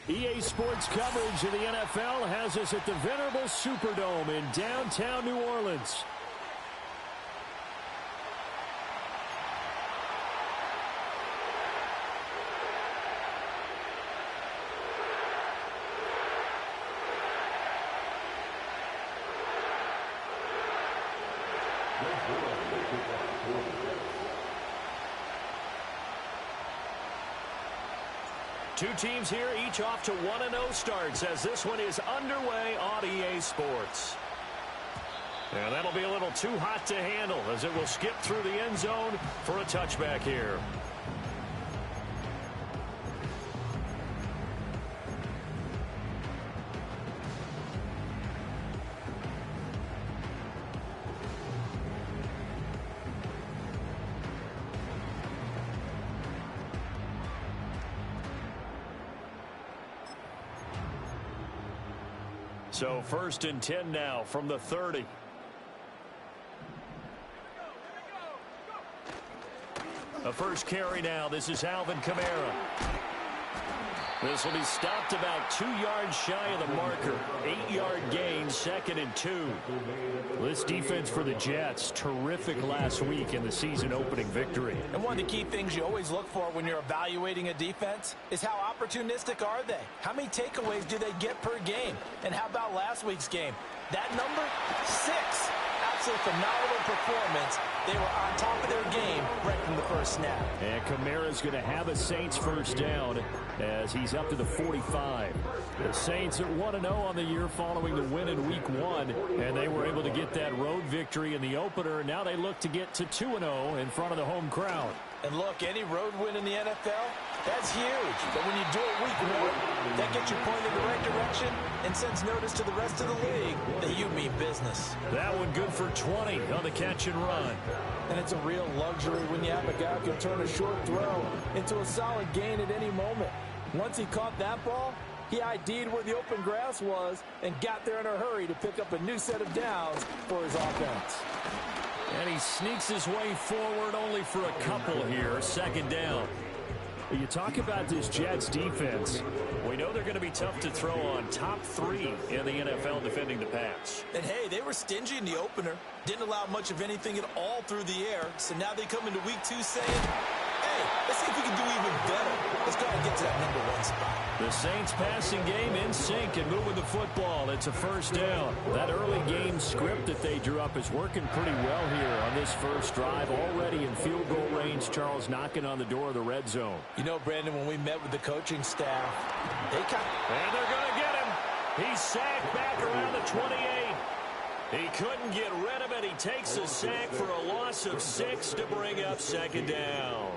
EA Sports coverage of the NFL has us at the venerable Superdome in downtown New Orleans. Two teams here, each off to 1-0 starts as this one is underway on EA Sports. And that'll be a little too hot to handle as it will skip through the end zone for a touchback here. So 1st and 10 now from the 30. A first carry now. This is Alvin Kamara. This will be stopped about 2 yards shy of the marker. 8-yard gain, 2nd and 2. This defense for the Jets, terrific last week in the season-opening victory. And one of the key things you always look for when you're evaluating a defense is how opportunistic are they? How many takeaways do they get per game? And how about last week's game? That number, 6. Absolutely phenomenal performance. They were on top of their game right from the first snap. And Kamara's going to have a Saints first down as he's up to the 45. The Saints at 1-0 on the year following the win in Week 1, and they were able to get that road victory in the opener. Now they look to get to 2-0 in front of the home crowd. And look, any road win in the NFL, that's huge. But when you do it Week 1, that gets you pointed in the right direction and sends notice to the rest of the league that you mean business. That one good for 20 on the catch and run. And it's a real luxury when you have a guy who can turn a short throw into a solid gain at any moment. Once he caught that ball, he ID'd where the open grass was and got there in a hurry to pick up a new set of downs for his offense. And he sneaks his way forward only for a couple here. 2nd down. You talk about this Jets defense. We know they're going to be tough to throw on. Top 3 in the NFL defending the pass. And hey, they were stingy in the opener. Didn't allow much of anything at all through the air. So now they come into Week 2 saying, hey, let's see if we can do even better. Let's go and get to that number 1 spot. The Saints passing game in sync and moving the football. It's a first down. That early game script that they drew up is working pretty well here on this first drive. Already in field goal range, Charles knocking on the door of the red zone. You know, Brandon, when we met with the coaching staff, and they're going to get him. He's sacked back around the 28. He couldn't get rid of it. He takes a sack for a loss of 6 to bring up 2nd down.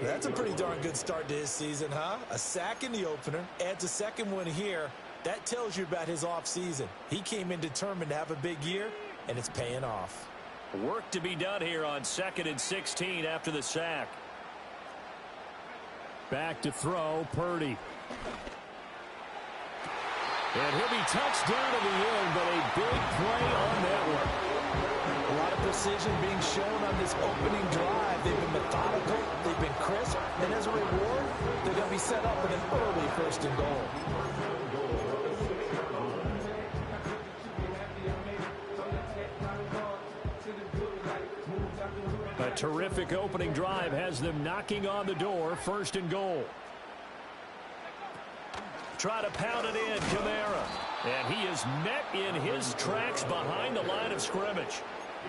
That's a pretty darn good start to his season, huh? A sack in the opener, adds a second one here. That tells you about his offseason. He came in determined to have a big year, and it's paying off. Work to be done here on 2nd and 16 after the sack. Back to throw, Purdy. And he'll be touched down to the end, but a big play on that one. A lot of precision being shown on this opening drive. They've been methodical, they've been crisp, and as a reward, they're going to be set up with an early 1st and goal. A terrific opening drive has them knocking on the door, 1st and goal. Try to pound it in, Kamara. And he is met in his tracks behind the line of scrimmage.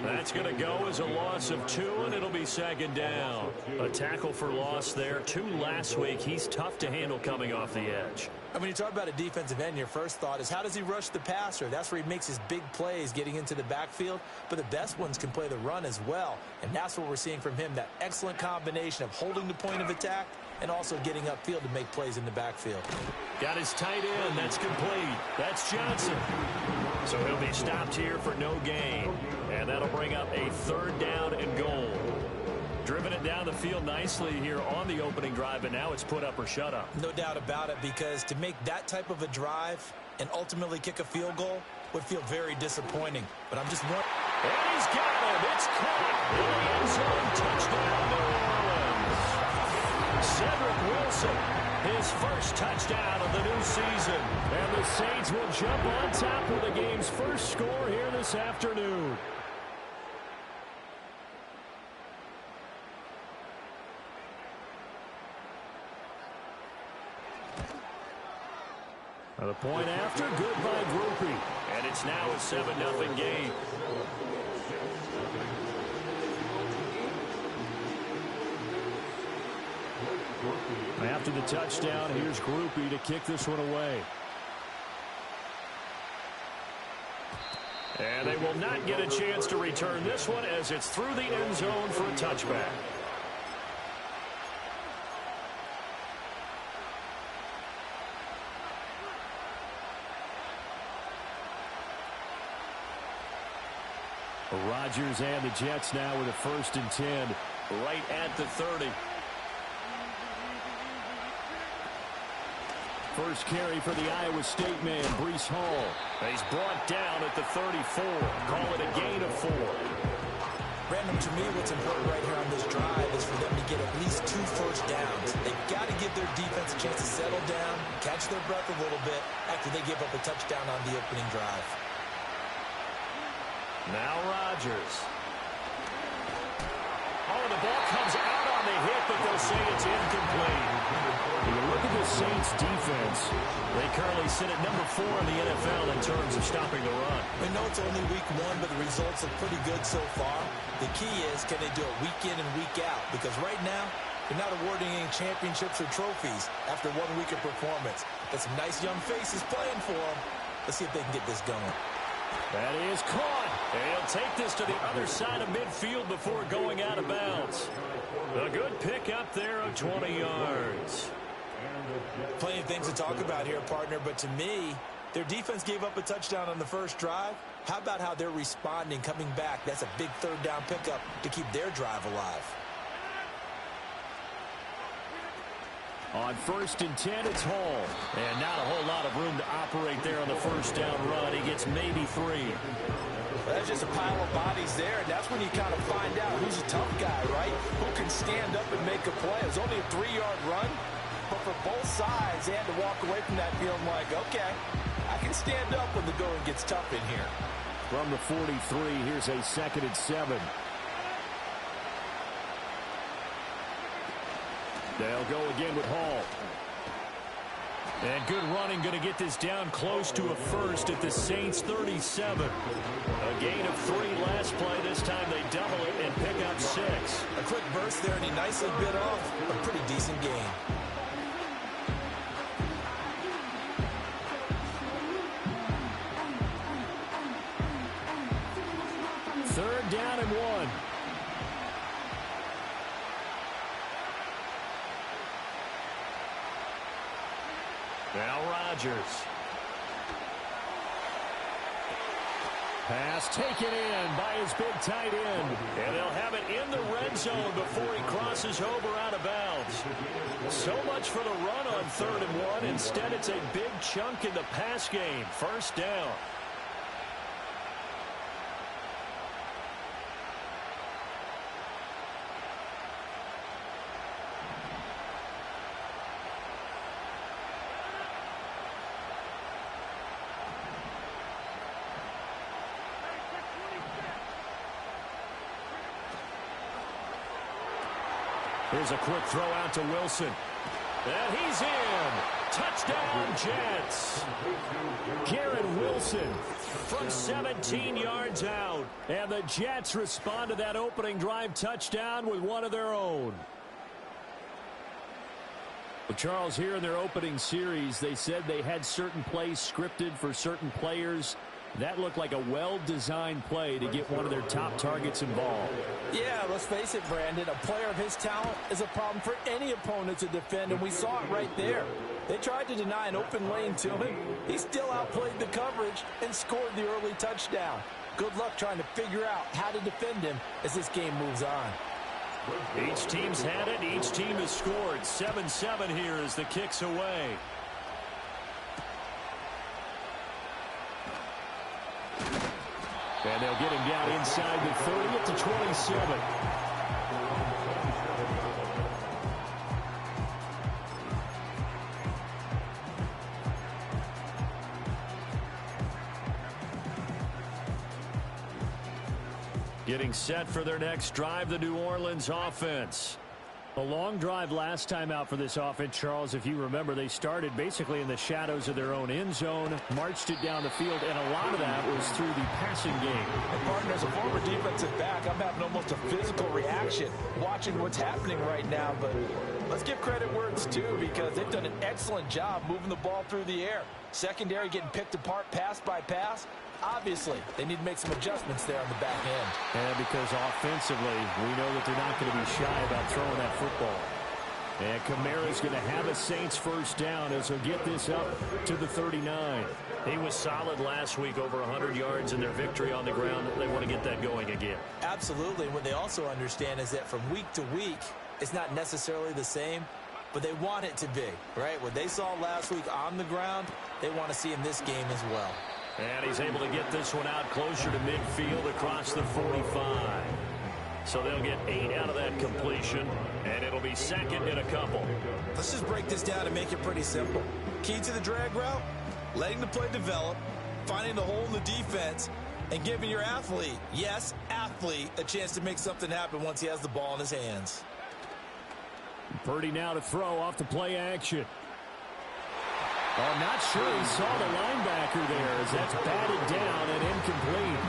That's going to go as a loss of 2, and it'll be 2nd down. A tackle for loss there. 2 last week. He's tough to handle coming off the edge. And when you talk about a defensive end, your first thought is how does he rush the passer? That's where he makes his big plays getting into the backfield. But the best ones can play the run as well. And that's what we're seeing from him, that excellent combination of holding the point of attack and also getting upfield to make plays in the backfield. Got his tight end. That's complete. That's Johnson. So he'll be stopped here for no gain. And that'll bring up a 3rd down and goal. Driven it down the field nicely here on the opening drive, and now it's put up or shut up. No doubt about it, because to make that type of a drive and ultimately kick a field goal would feel very disappointing. But I'm just wondering. And he's got him. It's caught. In the end zone. Touchdown, New Orleans. Cedric Wilson His first touchdown of the new season. And the Saints will jump on top with the game's first score here this afternoon. The point after, good by Groupie. And it's now a 7-0 game. After the touchdown, here's Groupie to kick this one away. And they will not get a chance to return this one as it's through the end zone for a touchback. Rodgers and the Jets now with a 1st and 10 right at the 30. First carry for the Iowa State man, Breece Hall. He's brought down at the 34. Call it a gain of 4. Brandon, to me, what's important right here on this drive is for them to get at least 2 first downs. They've got to give their defense a chance to settle down, catch their breath a little bit after they give up a touchdown on the opening drive. Now Rodgers. Oh, the ball comes out on the hit, but they'll say it's incomplete. When you look at the Saints' defense, they currently sit at number 4 in the NFL in terms of stopping the run. We know it's only week 1, but the results look pretty good so far. The key is, can they do it week in and week out? Because right now, they're not awarding any championships or trophies after 1 week of performance. Got some nice young faces playing for them. Let's see if they can get this going. That is caught. And he'll take this to the other side of midfield before going out of bounds. A good pick up there of 20 yards. Plenty of things to talk about here, partner, but to me, their defense gave up a touchdown on the first drive. How about how they're responding, coming back? That's a big 3rd down pickup to keep their drive alive. On 1st and 10, it's Hall. And not a whole lot of room to operate there on the 1st down run. He gets maybe 3. That's just a pile of bodies there, and that's when you kind of find out who's a tough guy, right? Who can stand up and make a play. It was only a 3-yard run, but for both sides, they had to walk away from that feeling like, okay, I can stand up when the going gets tough in here. From the 43, here's a 2nd and 7. They'll go again with Hall. And good running, going to get this down close to a 1st at the Saints' 37. A gain of 3 last play. This time they double it and pick up 6. A quick burst there, and he nicely bit off a pretty decent gain. Third down and 1. Now Rodgers. Pass taken in by his big tight end. And they'll have it in the red zone before he crosses over out of bounds. So much for the run on 3rd and 1. Instead, it's a big chunk in the pass game. 1st down. Here's a quick throw out to Wilson. And he's in. Touchdown, Jets. Garrett Wilson from 17 yards out. And the Jets respond to that opening drive touchdown with one of their own. Well, Charles, here in their opening series, they said they had certain plays scripted for certain players. That looked like a well-designed play to get one of their top targets involved. Yeah, let's face it, Brandon. A player of his talent is a problem for any opponent to defend, and we saw it right there. They tried to deny an open lane to him. He still outplayed the coverage and scored the early touchdown. Good luck trying to figure out how to defend him as this game moves on. Each team's had it. Each team has scored. 7-7 here as the kick's away. And they'll get him down inside the 30 at the 27. Getting set for their next drive, the New Orleans offense. A long drive last time out for this offense, Charles. If you remember, they started basically in the shadows of their own end zone, marched it down the field, and a lot of that was through the passing game. And partner, as a former defensive back, I'm having almost a physical reaction watching what's happening right now. But let's give credit where it's due, because they've done an excellent job moving the ball through the air. Secondary getting picked apart pass by pass. Obviously, they need to make some adjustments there on the back end. And because offensively, we know that they're not going to be shy about throwing that football. And Kamara's going to have a Saints first down as he'll get this up to the 39. He was solid last week, over 100 yards in their victory on the ground. They want to get that going again. Absolutely. What they also understand is that from week to week, it's not necessarily the same, but they want it to be, right? What they saw last week on the ground, they want to see in this game as well. And he's able to get this one out closer to midfield across the 45. So they'll get 8 out of that completion, and it'll be second in a couple. Let's just break this down and make it pretty simple. Key to the drag route, letting the play develop, finding the hole in the defense, and giving your athlete, yes, athlete, a chance to make something happen once he has the ball in his hands. Purdy now to throw off the play action. I'm not sure he saw the linebacker there as that's batted down and incomplete.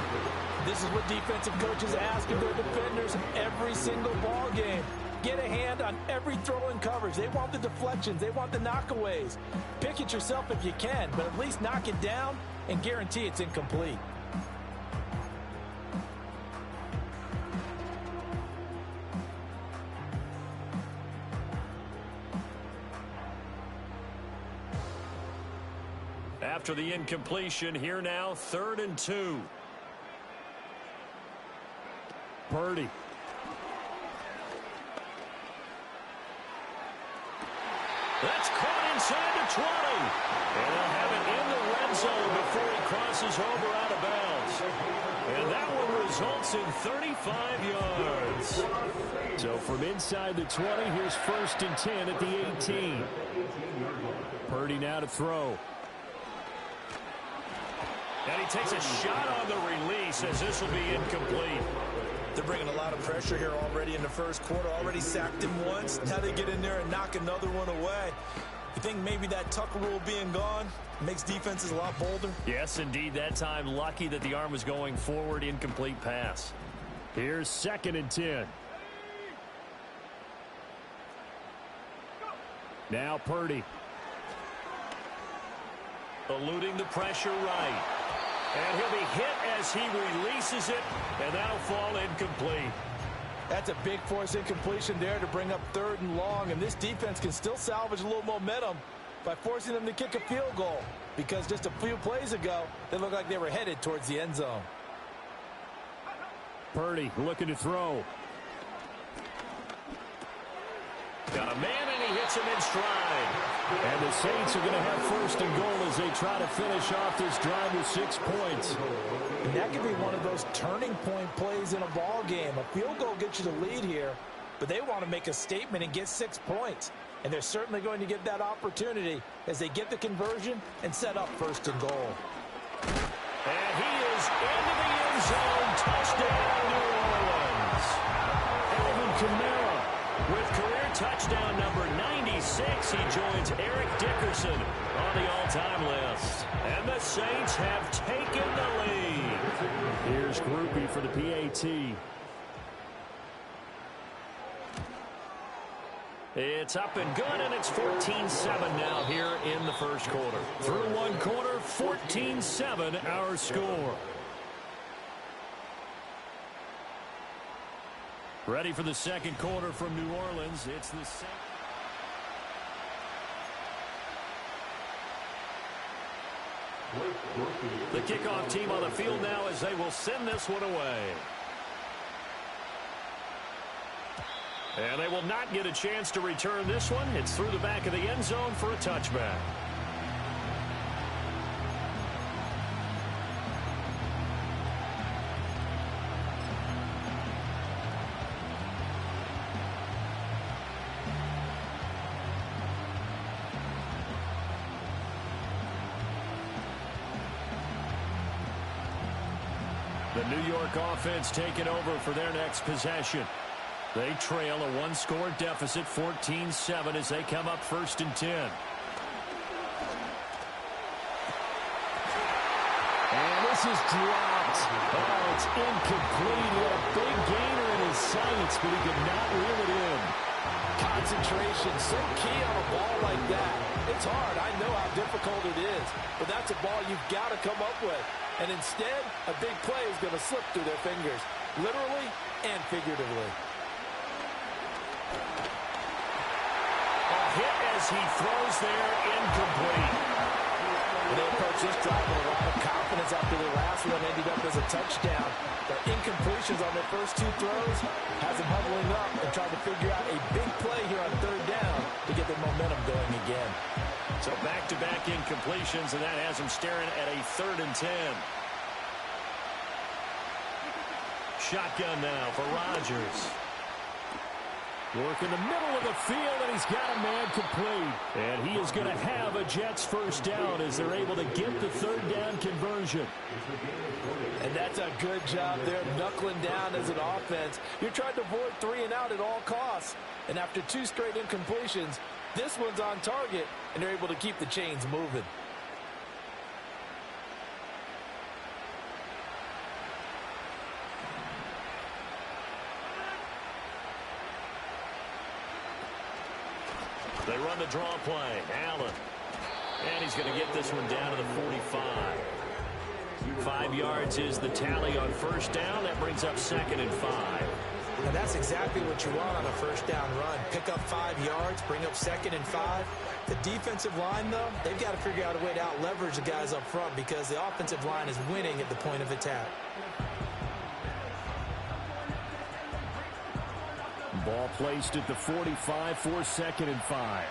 This is what defensive coaches ask of their defenders every single ball game. Get a hand on every throw in coverage. They want the deflections. They want the knockaways. Pick it yourself if you can, but at least knock it down and guarantee it's incomplete. After the incompletion, here now, 3rd and 2. Purdy. That's caught inside the 20. And they'll have it in the red zone before he crosses over out of bounds. And that one results in 35 yards. So from inside the 20, here's 1st and 10 at the 18. Purdy now to throw. And he takes a shot on the release as this will be incomplete. They're bringing a lot of pressure here already in the first quarter. Already sacked him once. Now they get in there and knock another one away. You think maybe that Tucker rule being gone makes defenses a lot bolder? Yes, indeed. That time, lucky that the arm was going forward. Incomplete pass. Here's 2nd and 10. Now Purdy. Eluding the pressure right. And he'll be hit as he releases it, and that'll fall incomplete. That's a big force incompletion there to bring up 3rd and long, and this defense can still salvage a little momentum by forcing them to kick a field goal, because just a few plays ago, they looked like they were headed towards the end zone. Purdy looking to throw. Got a man, and he hits him in stride. And the Saints are going to have 1st and goal as they try to finish off this drive with 6 points. And that could be one of those turning point plays in a ball game. A field goal gets you the lead here, but they want to make a statement and get 6 points. And they're certainly going to get that opportunity as they get the conversion and set up 1st and goal. And he is into the end zone. Touchdown, New Orleans. Alvin Kamara with career touchdown number 96. He joins Eric Dickerson on the all-time list. And the Saints have taken the lead. Here's Groupie for the PAT. It's up and good, and it's 14-7 now here in the first quarter. Through one quarter, 14-7 our score. Ready for the second quarter from New Orleans. It's the Saints. The kickoff team on the field now as they will send this one away. And they will not get a chance to return this one. It's through the back of the end zone for a touchback. The New York offense taking over for their next possession. They trail a one-score deficit, 14-7, as they come up 1st and 10. And this is dropped. Oh, it's incomplete. He had a big gainer in his sights, but he could not reel it in. Concentration, so key on a ball like that. It's hard. I know how difficult it is, but that's a ball you've got to come up with. And instead, a big play is going to slip through their fingers, literally and figuratively. A hit as he throws there, incomplete. And they approach this drive with a lot of confidence after their last one ended up as a touchdown. The incompletions on their first 2 throws has them huddling up and trying to figure out a big play here on 3rd down to get their momentum going again. So back-to-back incompletions, and that has them staring at a 3rd and 10. Shotgun now for Rodgers. Work in the middle of the field, and he's got a man complete. And he is going to have a Jets first down as they're able to get the 3rd down conversion. And that's a good job there, knuckling down as an offense. You're trying to avoid 3 and out at all costs. And after 2 straight incompletions, this one's on target, and they're able to keep the chains moving. They run the draw play. Allen. And he's going to get this one down to the 45. 5 yards is the tally on 1st down. That brings up 2nd and 5. And that's exactly what you want on a 1st down run. Pick up 5 yards, bring up 2nd and 5. The defensive line, though, they've got to figure out a way to out-leverage the guys up front because the offensive line is winning at the point of attack. Ball placed at the 45 for 2nd and 5.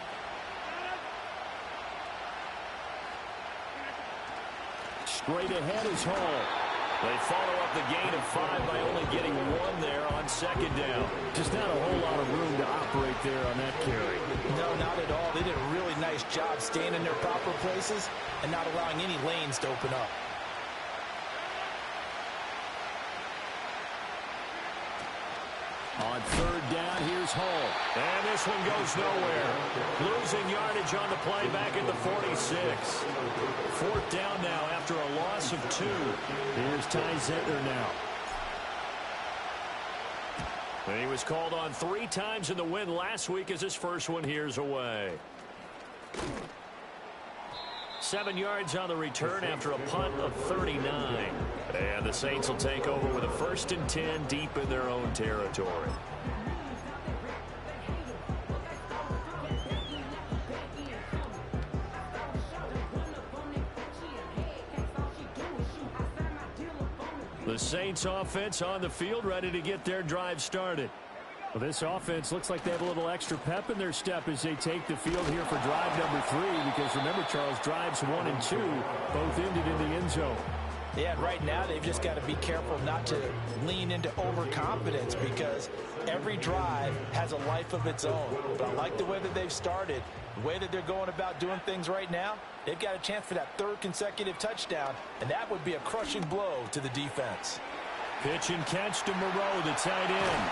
Straight ahead is Hall. They follow up the gain of 5 by only getting 1 there on 2nd down. Just not a whole lot of room to operate there on that carry. No, not at all. They did a really nice job staying in their proper places and not allowing any lanes to open up. On 3rd down, here's Hall. And this one goes nowhere. Losing yardage on the play back at the 46. 4th down now after a loss of 2. Here's Ty Zentner now. And he was called on 3 times in the win last week as his first one here's away. 7 yards on the return after a punt of 39. And the Saints will take over with a 1st and 10 deep in their own territory. The Saints offense on the field ready to get their drive started. Well, this offense looks like they have a little extra pep in their step as they take the field here for drive number 3. Because remember, Charles, drives 1 and 2 both ended in the end zone. Yeah, right now they've just got to be careful not to lean into overconfidence because every drive has a life of its own. But I like the way that they've started, the way that they're going about doing things right now. They've got a chance for that 3rd consecutive touchdown, and that would be a crushing blow to the defense. Pitch and catch to Moreau, the tight end.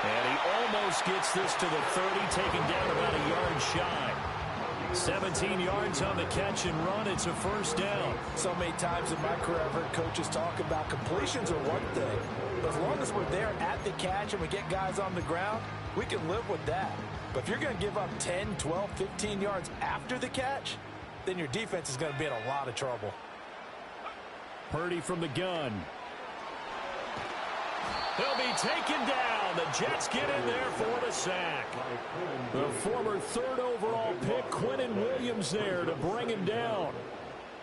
And he almost gets this to the 30, taken down about a yard shy. 17 yards on the catch and run. It's a 1st down. So many times in my career I've heard coaches talk about completions are one thing. But as long as we're there at the catch and we get guys on the ground, we can live with that. But if you're going to give up 10, 12, 15 yards after the catch, then your defense is going to be in a lot of trouble. Purdy from the gun. He'll be taken down. The Jets get in there for the sack. The former 3rd overall pick, Quinnen Williams, there to bring him down.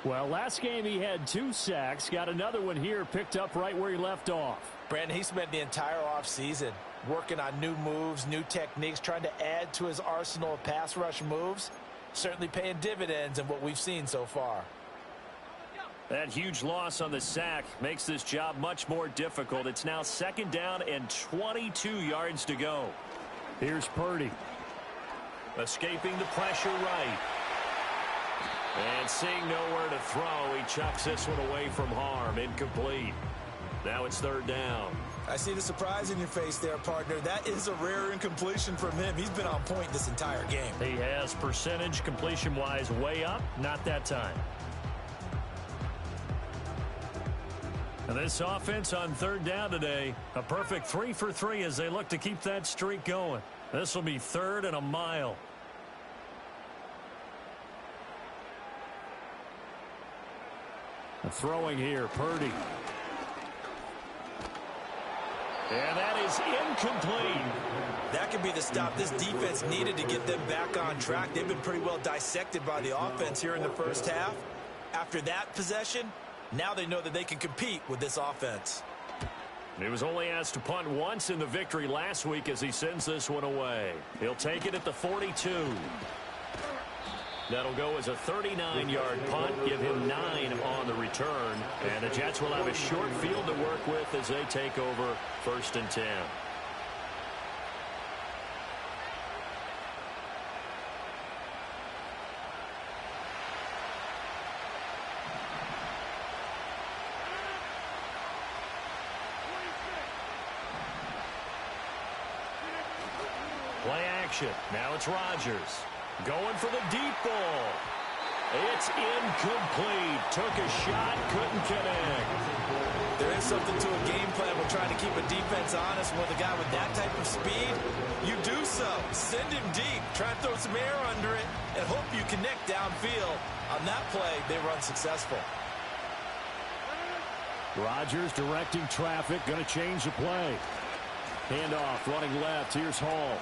Well, last game he had 2 sacks. Got another one here, picked up right where he left off. Brandon, he spent the entire offseason working on new moves, new techniques, trying to add to his arsenal of pass rush moves. Certainly paying dividends in what we've seen so far. That huge loss on the sack makes this job much more difficult. It's now 2nd down and 22 yards to go. Here's Purdy. Escaping the pressure right. And seeing nowhere to throw, he chucks this one away from harm. Incomplete. Now it's third down. I see the surprise in your face there, partner. That is a rare incompletion from him. He's been on point this entire game. He has percentage completion-wise way up, not that time. And this offense on third down today, a perfect 3 for 3 as they look to keep that streak going. This will be 3rd and a mile. Throwing here, Purdy. And that is incomplete. That could be the stop this defense needed to get them back on track. They've been pretty well dissected by the offense here in the first half. After that possession, now they know that they can compete with this offense. He was only asked to punt once in the victory last week as he sends this one away. He'll take it at the 42. That'll go as a 39-yard punt, give him 9 on the return. And the Jets will have a short field to work with as they take over 1st and 10. Play action. Now it's Rodgers. Going for the deep ball. It's incomplete. Took a shot, couldn't connect. There is something to a game plan when trying to keep a defense honest with a guy with that type of speed. You do so. Send him deep. Try and throw some air under it and hope you connect downfield. On that play, they were unsuccessful. Rodgers directing traffic, going to change the play. Handoff, running left. Here's Hall.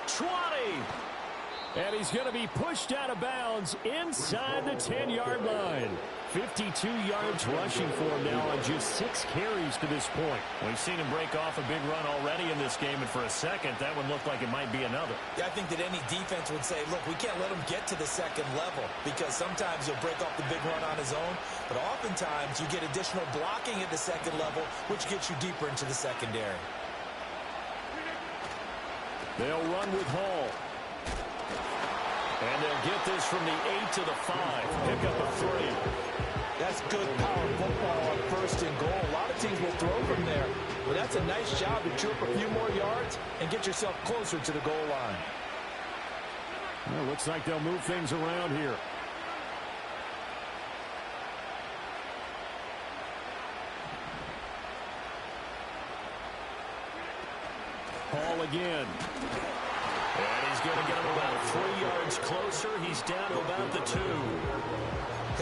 20. And he's going to be pushed out of bounds inside the 10-yard line. 52 yards rushing for him now on just 6 carries to this point. We've seen him break off a big run already in this game, and for a second, that one looked like it might be another. Yeah, I think that any defense would say, look, we can't let him get to the second level because sometimes he'll break off the big run on his own, but oftentimes you get additional blocking at the second level, which gets you deeper into the secondary. They'll run with Hall. And they'll get this from the 8 to the 5. Pick up a 3. That's good power football on 1st and goal. A lot of teams will throw from there. But that's a nice job to chew up a few more yards and get yourself closer to the goal line. Well, looks like they'll move things around here. Hall again. And he's going to get him about 3 yards closer. He's down to about the 2.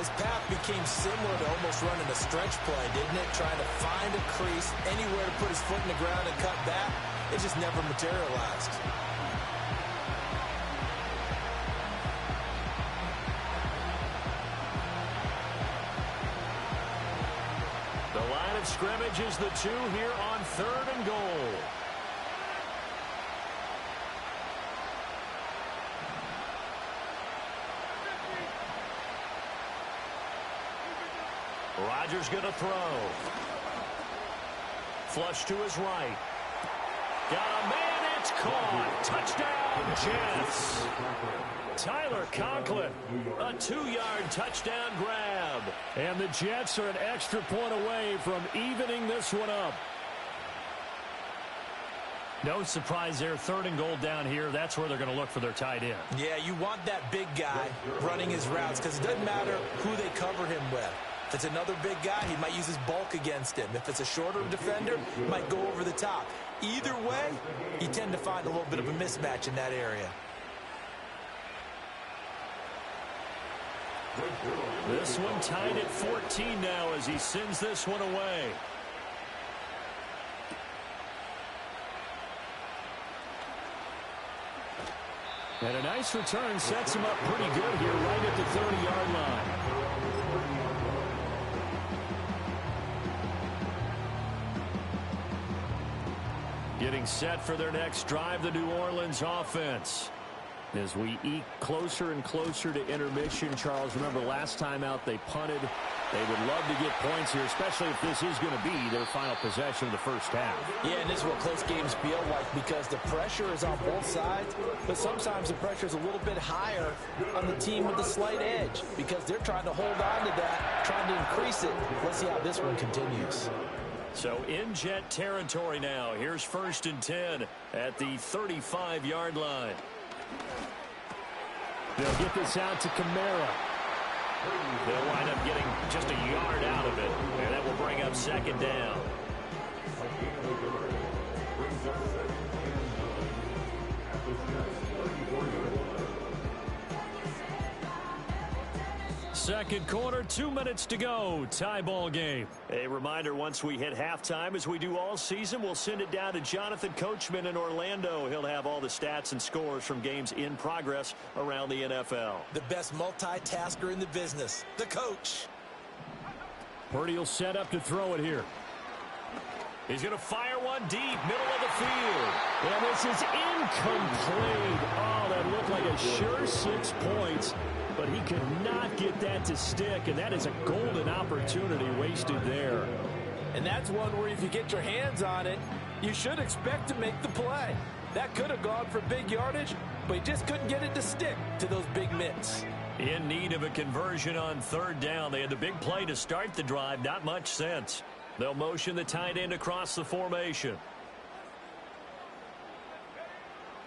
His path became similar to almost running a stretch play, didn't it? Trying to find a crease, anywhere to put his foot in the ground and cut back. It just never materialized. The line of scrimmage is the 2 here on 3rd and goal. Rodgers going to throw. Flush to his right. Got a man, it's caught. Touchdown, Jets. Tyler Conklin, a 2-yard touchdown grab. And the Jets are an extra point away from evening this one up. No surprise there, 3rd and goal down here. That's where they're going to look for their tight end. Yeah, you want that big guy running his routes because it doesn't matter who they cover him with. If it's another big guy, he might use his bulk against him. If it's a shorter defender, he might go over the top. Either way, you tend to find a little bit of a mismatch in that area. This one tied at 14 now as he sends this one away. And a nice return sets him up pretty good here right at the 30-yard line. Getting set for their next drive, the New Orleans offense. As we eke closer and closer to intermission, Charles, remember last time out they punted. They would love to get points here, especially if this is going to be their final possession of the first half. Yeah, and this is what close games feel like because the pressure is on both sides, but sometimes the pressure is a little bit higher on the team with the slight edge because they're trying to hold on to that, trying to increase it. Let's see how this one continues. So in Jet territory now. Here's 1st and 10 at the 35-yard line. They'll get this out to Kamara. They'll wind up getting just a yard out of it, and that will bring up 2nd down. Second quarter, 2 minutes to go. Tie ball game. A reminder, once we hit halftime, as we do all season, we'll send it down to Jonathan Coachman in Orlando. He'll have all the stats and scores from games in progress around the NFL. The best multitasker in the business, the coach. Purdy will set up to throw it here. He's going to fire one deep, middle of the field. And this is incomplete. Oh, that looked like a sure 6 points. But he could not get that to stick, and that is a golden opportunity wasted there. And that's one where if you get your hands on it, you should expect to make the play. That could have gone for big yardage, but he just couldn't get it to stick to those big mitts. In need of a conversion on 3rd down. They had the big play to start the drive. Not much sense. They'll motion the tight end across the formation.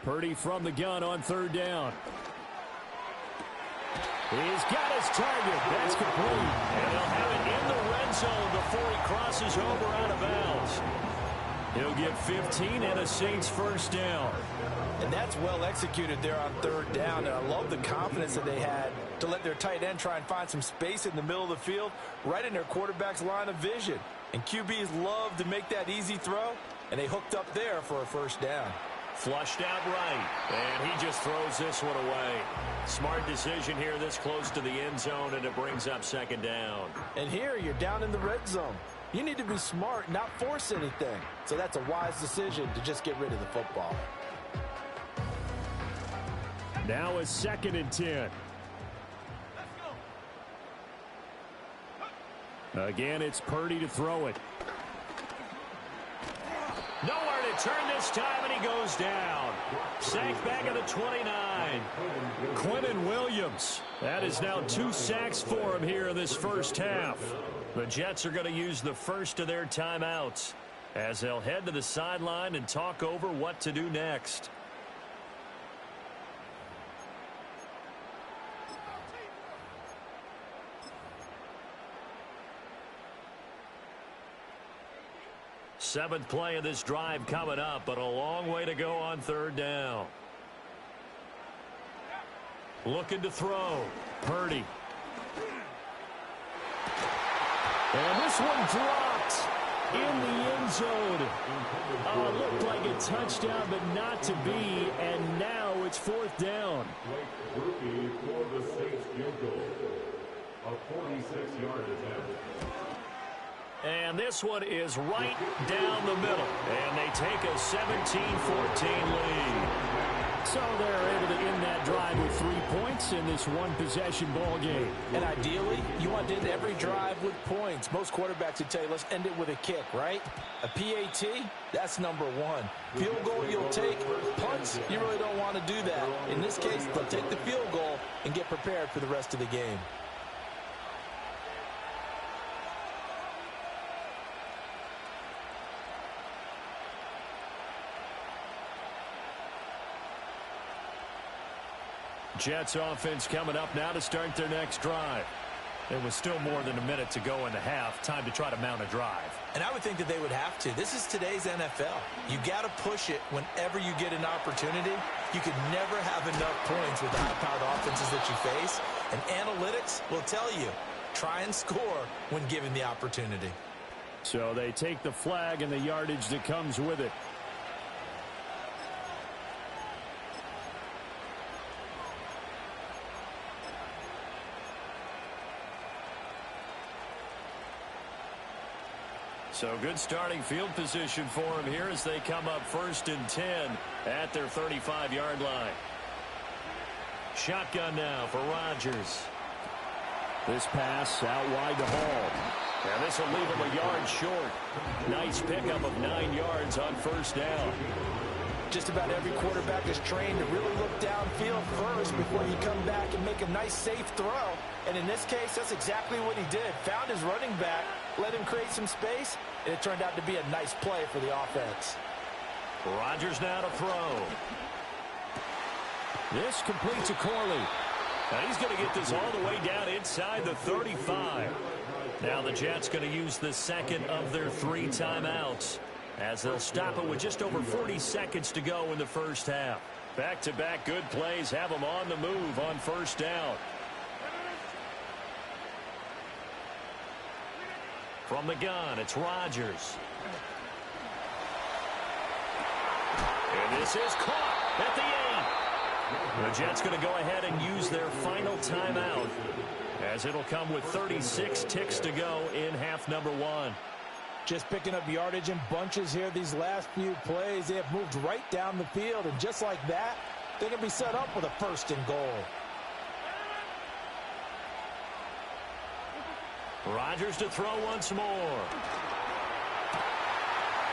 Purdy from the gun on 3rd down. He's got his target. That's complete. And they'll have it in the red zone before he crosses over out of bounds. He'll get 15 and a Saints 1st down. And that's well executed there on 3rd down. And I love the confidence that they had to let their tight end try and find some space in the middle of the field, right in their quarterback's line of vision. And QBs love to make that easy throw, and they hooked up there for a 1st down. Flushed out right, and he just throws this one away. Smart decision here this close to the end zone, and it brings up 2nd down. And here you're down in the red zone. You need to be smart, not force anything. So that's a wise decision to just get rid of the football. Now a 2nd and 10. Again, it's Purdy to throw it. Nowhere to turn this time, and he goes down. Sacked back at the 29. Quentin Williams. That is now 2 sacks for him here in this first half. The Jets are going to use the first of their timeouts as they'll head to the sideline and talk over what to do next. Seventh play of this drive coming up, but a long way to go on 3rd down. Looking to throw. Purdy. And this one dropped in the end zone. Oh, looked like a touchdown, but not to be. And now it's 4th down. Rookie for the Saints field goal. A 46-yard attempt. And this one is right down the middle. And they take a 17-14 lead. So they're able to end that drive with 3 points in this one-possession ball game. And ideally, you want to end every drive with points. Most quarterbacks would tell you, let's end it with a kick, right? A PAT, that's number 1. Field goal you'll take. Punts, you really don't want to do that. In this case, they'll take the field goal and get prepared for the rest of the game. Jets offense coming up now to start their next drive. There was still more than a minute to go in the half. Time to try to mount a drive. And I would think that they would have to. This is today's NFL. You got to push it whenever you get an opportunity. You could never have enough points with the high-powered offenses that you face. And analytics will tell you, try and score when given the opportunity. So they take the flag and the yardage that comes with it. So good starting field position for him here as they come up 1st and 10 at their 35-yard line. Shotgun now for Rodgers. This pass out wide to Hall. And this will leave him a yard short. Nice pickup of 9 yards on first down. Just about every quarterback is trained to really look downfield first before you come back and make a nice, safe throw. And in this case, that's exactly what he did. Found his running back, let him create some space, and it turned out to be a nice play for the offense. Rodgers now to throw. This completes to Corley. Now he's going to get this all the way down inside the 35. Now the Jets going to use the second of their 3 timeouts, as they'll stop it with just over 40 seconds to go in the first half. Back-to-back good plays have them on the move on first down. From the gun, it's Rodgers. And this is caught at the 8. The Jets going to go ahead and use their final timeout, as it'll come with 36 ticks to go in half number 1. Just picking up yardage in bunches here these last few plays. They have moved right down the field, and just like that, they're going to be set up with a 1st and goal. Rodgers to throw once more.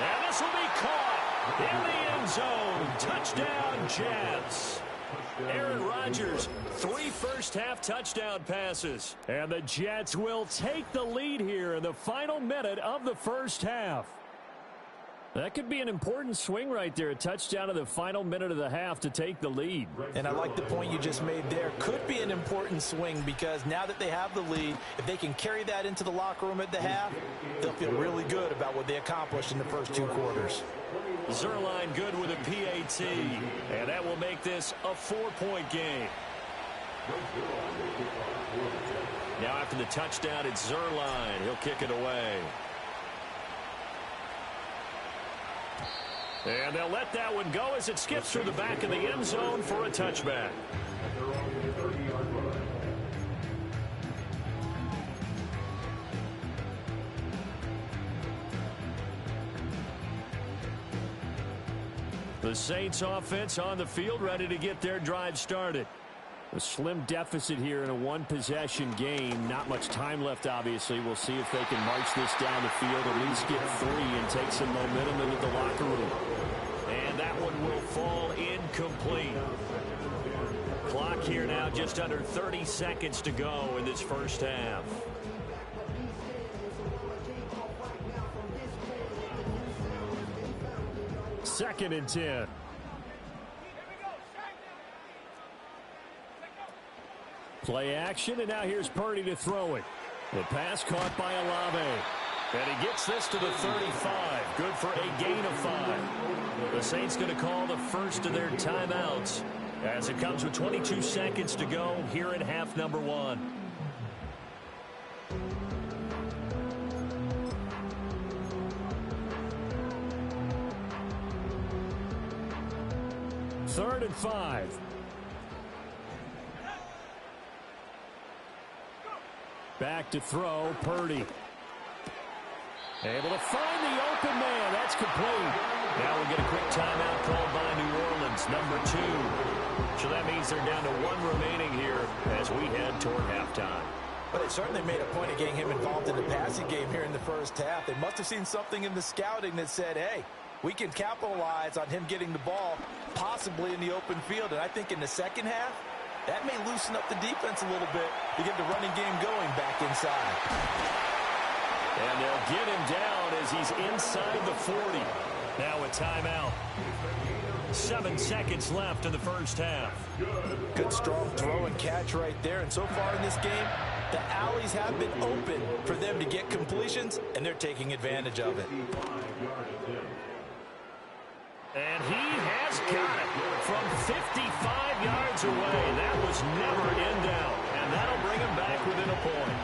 And this will be caught in the end zone. Touchdown, Jets. Aaron Rodgers, 3 first-half touchdown passes. And the Jets will take the lead here in the final minute of the first half. That could be an important swing right there. A touchdown in the final minute of the half to take the lead. And I like the point you just made there. Could be an important swing, because now that they have the lead, if they can carry that into the locker room at the half, they'll feel really good about what they accomplished in the first 2 quarters. Zerline good with a PAT, and that will make this a 4-point game. Now after the touchdown, it's Zerline. He'll kick it away. And they'll let that one go as it skips through the back of the end zone for a touchback. The Saints offense on the field, ready to get their drive started. A slim deficit here in a 1-possession game. Not much time left, obviously. We'll see if they can march this down the field, at least get 3 and take some momentum into the locker room. And that one will fall incomplete. Clock here now just under 30 seconds to go in this first half. Second and 10. Play action, and now here's Purdy to throw it. The pass caught by Olave. And he gets this to the 35. Good for a gain of 5. The Saints going to call the first of their timeouts, as it comes with 22 seconds to go here in half number 1. Third and 5. Back to throw, Purdy. Able to find the open man. That's complete. Now we get a quick timeout called by New Orleans, number 2. So that means they're down to 1 remaining here as we head toward halftime. But they certainly made a point of getting him involved in the passing game here in the first half. They must have seen something in the scouting that said, hey, we can capitalize on him getting the ball, possibly in the open field. And I think in the second half, that may loosen up the defense a little bit to get the running game going back inside. And they'll get him down as he's inside the 40. Now a timeout. 7 seconds left in the first half. Good strong throw and catch right there. And so far in this game, the alleys have been open for them to get completions, and they're taking advantage of it. And he has got it from 55 yards away. That was never in doubt. And that'll bring him back within a point.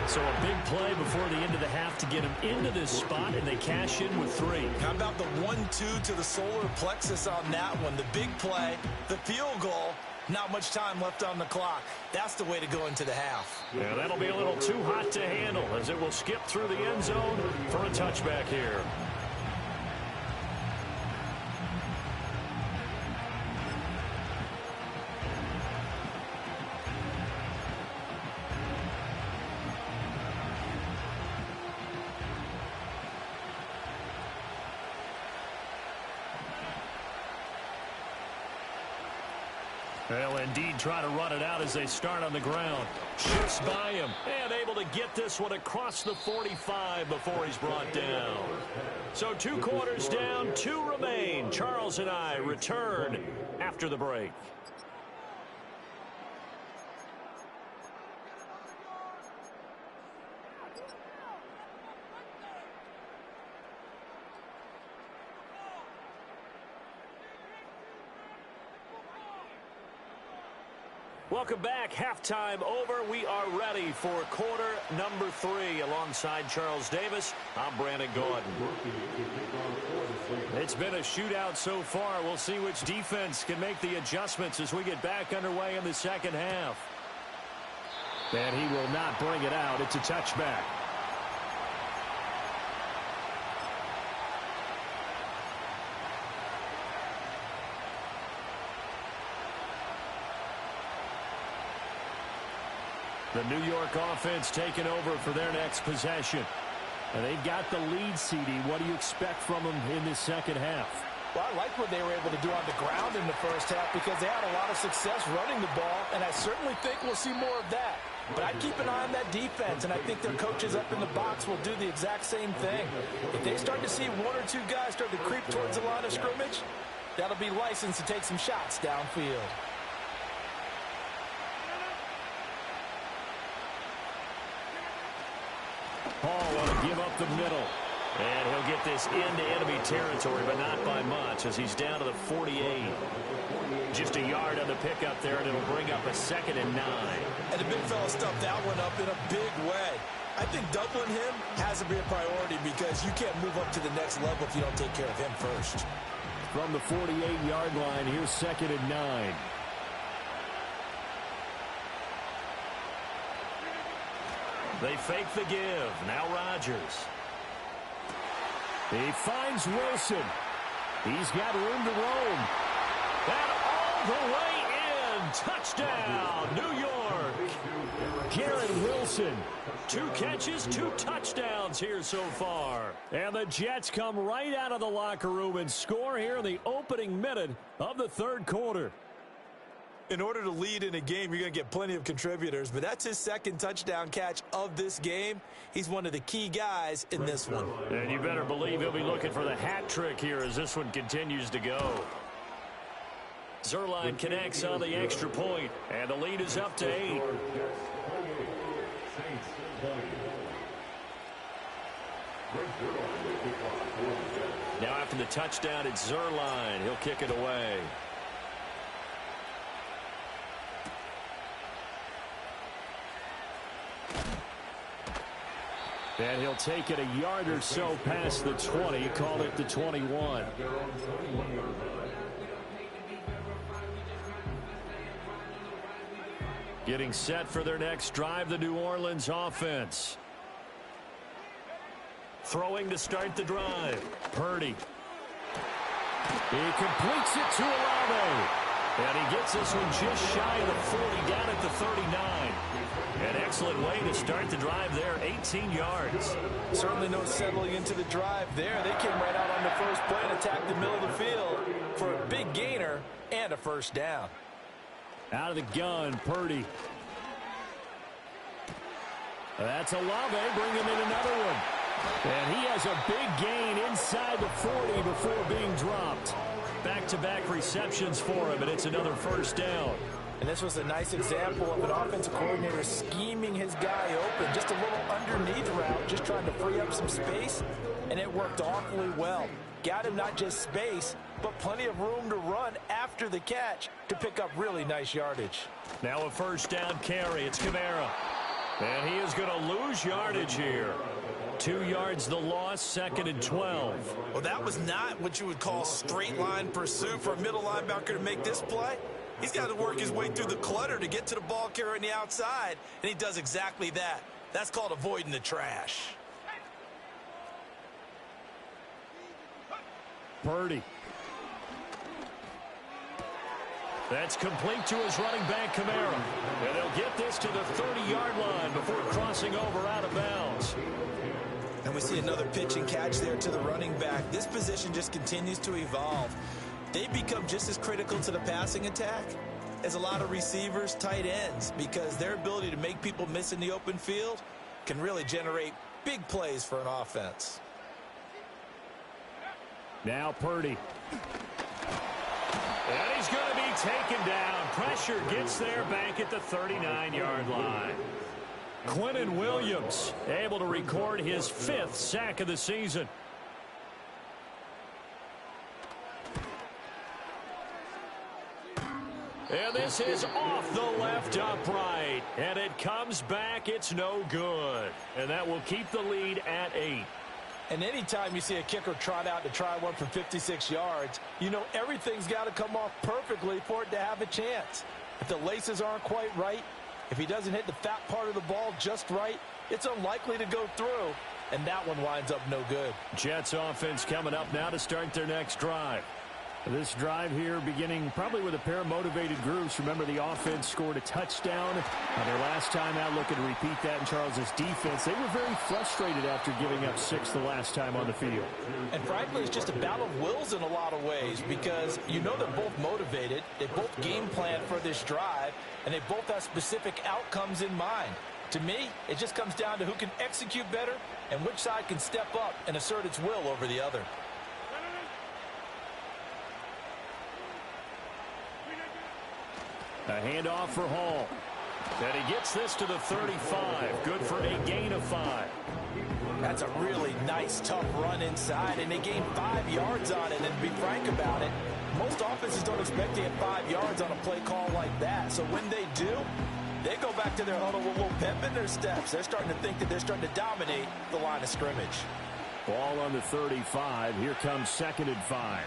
So a big play before the end of the half to get him into this spot, and they cash in with 3. How about the 1-2 to the solar plexus on that one? The big play, the field goal, not much time left on the clock. That's the way to go into the half. Yeah, that'll be a little too hot to handle as it will skip through the end zone for a touchback here. They'll indeed try to run it out as they start on the ground. Shifts by him and able to get this one across the 45 before he's brought down. So 2 quarters down, 2 remain. Charles and I return after the break. Welcome back. Halftime over. We are ready for quarter number 3. Alongside Charles Davis, I'm Brandon Gordon. It's been a shootout so far. We'll see which defense can make the adjustments as we get back underway in the second half. And he will not bring it out. It's a touchback. The New York offense taking over for their next possession. And they've got the lead, CD. What do you expect from them in this second half? Well, I like what they were able to do on the ground in the first half because they had a lot of success running the ball, and I certainly think we'll see more of that. But I'd keep an eye on that defense, and I think their coaches up in the box will do the exact same thing. If they start to see 1 or 2 guys start to creep towards the line of scrimmage, that'll be licensed to take some shots downfield. Paul want to give up the middle. And he'll get this into enemy territory, but not by much as he's down to the 48. Just a yard on the pickup there, and it'll bring up a 2nd and 9. And the big fella stuffed that one up in a big way. I think doubling him has to be a priority because you can't move up to the next level if you don't take care of him first. From the 48-yard line, here's 2nd and 9. They fake the give. Now Rodgers. He finds Wilson. He's got room to roam. And all the way in. Touchdown, New York. Garrett Wilson. 2 catches, 2 touchdowns here so far. And the Jets come right out of the locker room and score here in the opening minute of the 3rd quarter. In order to lead in a game, you're going to get plenty of contributors, but that's his 2nd touchdown catch of this game. He's one of the key guys in this one. And you better believe he'll be looking for the hat trick here as this one continues to go. Zerline connects on the extra point, and the lead is up to 8. Now after the touchdown, it's Zerline. He'll kick it away. And he'll take it a yard or so past the 20, call it the 21. Getting set for their next drive, the New Orleans offense. Throwing to start the drive. Purdy. He completes it to Olave. And he gets this one just shy of the 40, down at the 39. An excellent way to start the drive there, 18 yards. Certainly no settling into the drive there. They came right out on the first play and attacked the middle of the field for a big gainer and a 1st down. Out of the gun, Purdy. That's Olave bringing in another one. And he has a big gain inside the 40 before being dropped. Back-to-back receptions for him, and it's another 1st down. And this was a nice example of an offensive coordinator scheming his guy open. Just a little underneath route, just trying to free up some space, and it worked awfully well. Got him not just space, but plenty of room to run after the catch to pick up really nice yardage. Now a 1st down carry. It's Kamara. And he is going to lose yardage here. 2 yards the loss, 2nd and 12. Well, that was not what you would call straight line pursuit for a middle linebacker to make this play. He's got to work his way through the clutter to get to the ball carrier on the outside, and he does exactly that. That's called avoiding the trash. Purdy. That's complete to his running back, Kamara. And they'll get this to the 30-yard line before crossing over out of bounds. And we see another pitch and catch there to the running back. This position just continues to evolve. They become just as critical to the passing attack is a lot of receivers, tight ends, because their ability to make people miss in the open field can really generate big plays for an offense. Now Purdy. And he's going to be taken down. Pressure gets there back at the 39-yard line. Quinnen Williams able to record his 5th sack of the season. And this is off the left upright. And it comes back. It's no good. And that will keep the lead at 8. And anytime you see a kicker trot out to try one from 56 yards, you know everything's got to come off perfectly for it to have a chance. If the laces aren't quite right, if he doesn't hit the fat part of the ball just right, it's unlikely to go through. And that one winds up no good. Jets offense coming up now to start their next drive. This drive here beginning probably with a pair of motivated groups. Remember, the offense scored a touchdown on their last time out. Looking to repeat that in Charles's defense. They were very frustrated after giving up 6 the last time on the field. And frankly, it's just a battle of wills in a lot of ways, because you know they're both motivated. They both game plan for this drive, and they both have specific outcomes in mind. To me, it just comes down to who can execute better and which side can step up and assert its will over the other. A handoff for Hall. And he gets this to the 35. Good for a gain of 5. That's a really nice, tough run inside, and they gained 5 yards on it. And to be frank about it, most offenses don't expect to get 5 yards on a play call like that. So when they do, they go back to their huddle with a little pep in their steps. They're starting to think that they're starting to dominate the line of scrimmage. Ball on the 35. Here comes 2nd and 5.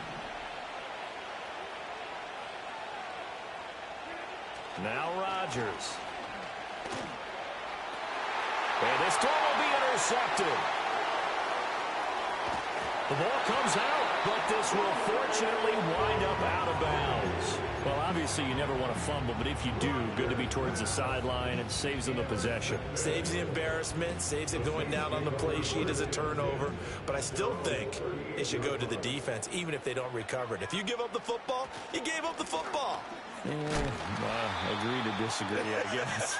Now Rodgers. And this throw will be intercepted. The ball comes out, but this will fortunately wind up out of bounds. Well, obviously you never want to fumble, but if you do, good to be towards the sideline. It saves them the possession. Saves the embarrassment, saves it going down on the play sheet as a turnover. But I still think it should go to the defense, even if they don't recover it. If you give up the football, you gave up the football. Agree to disagree, I guess.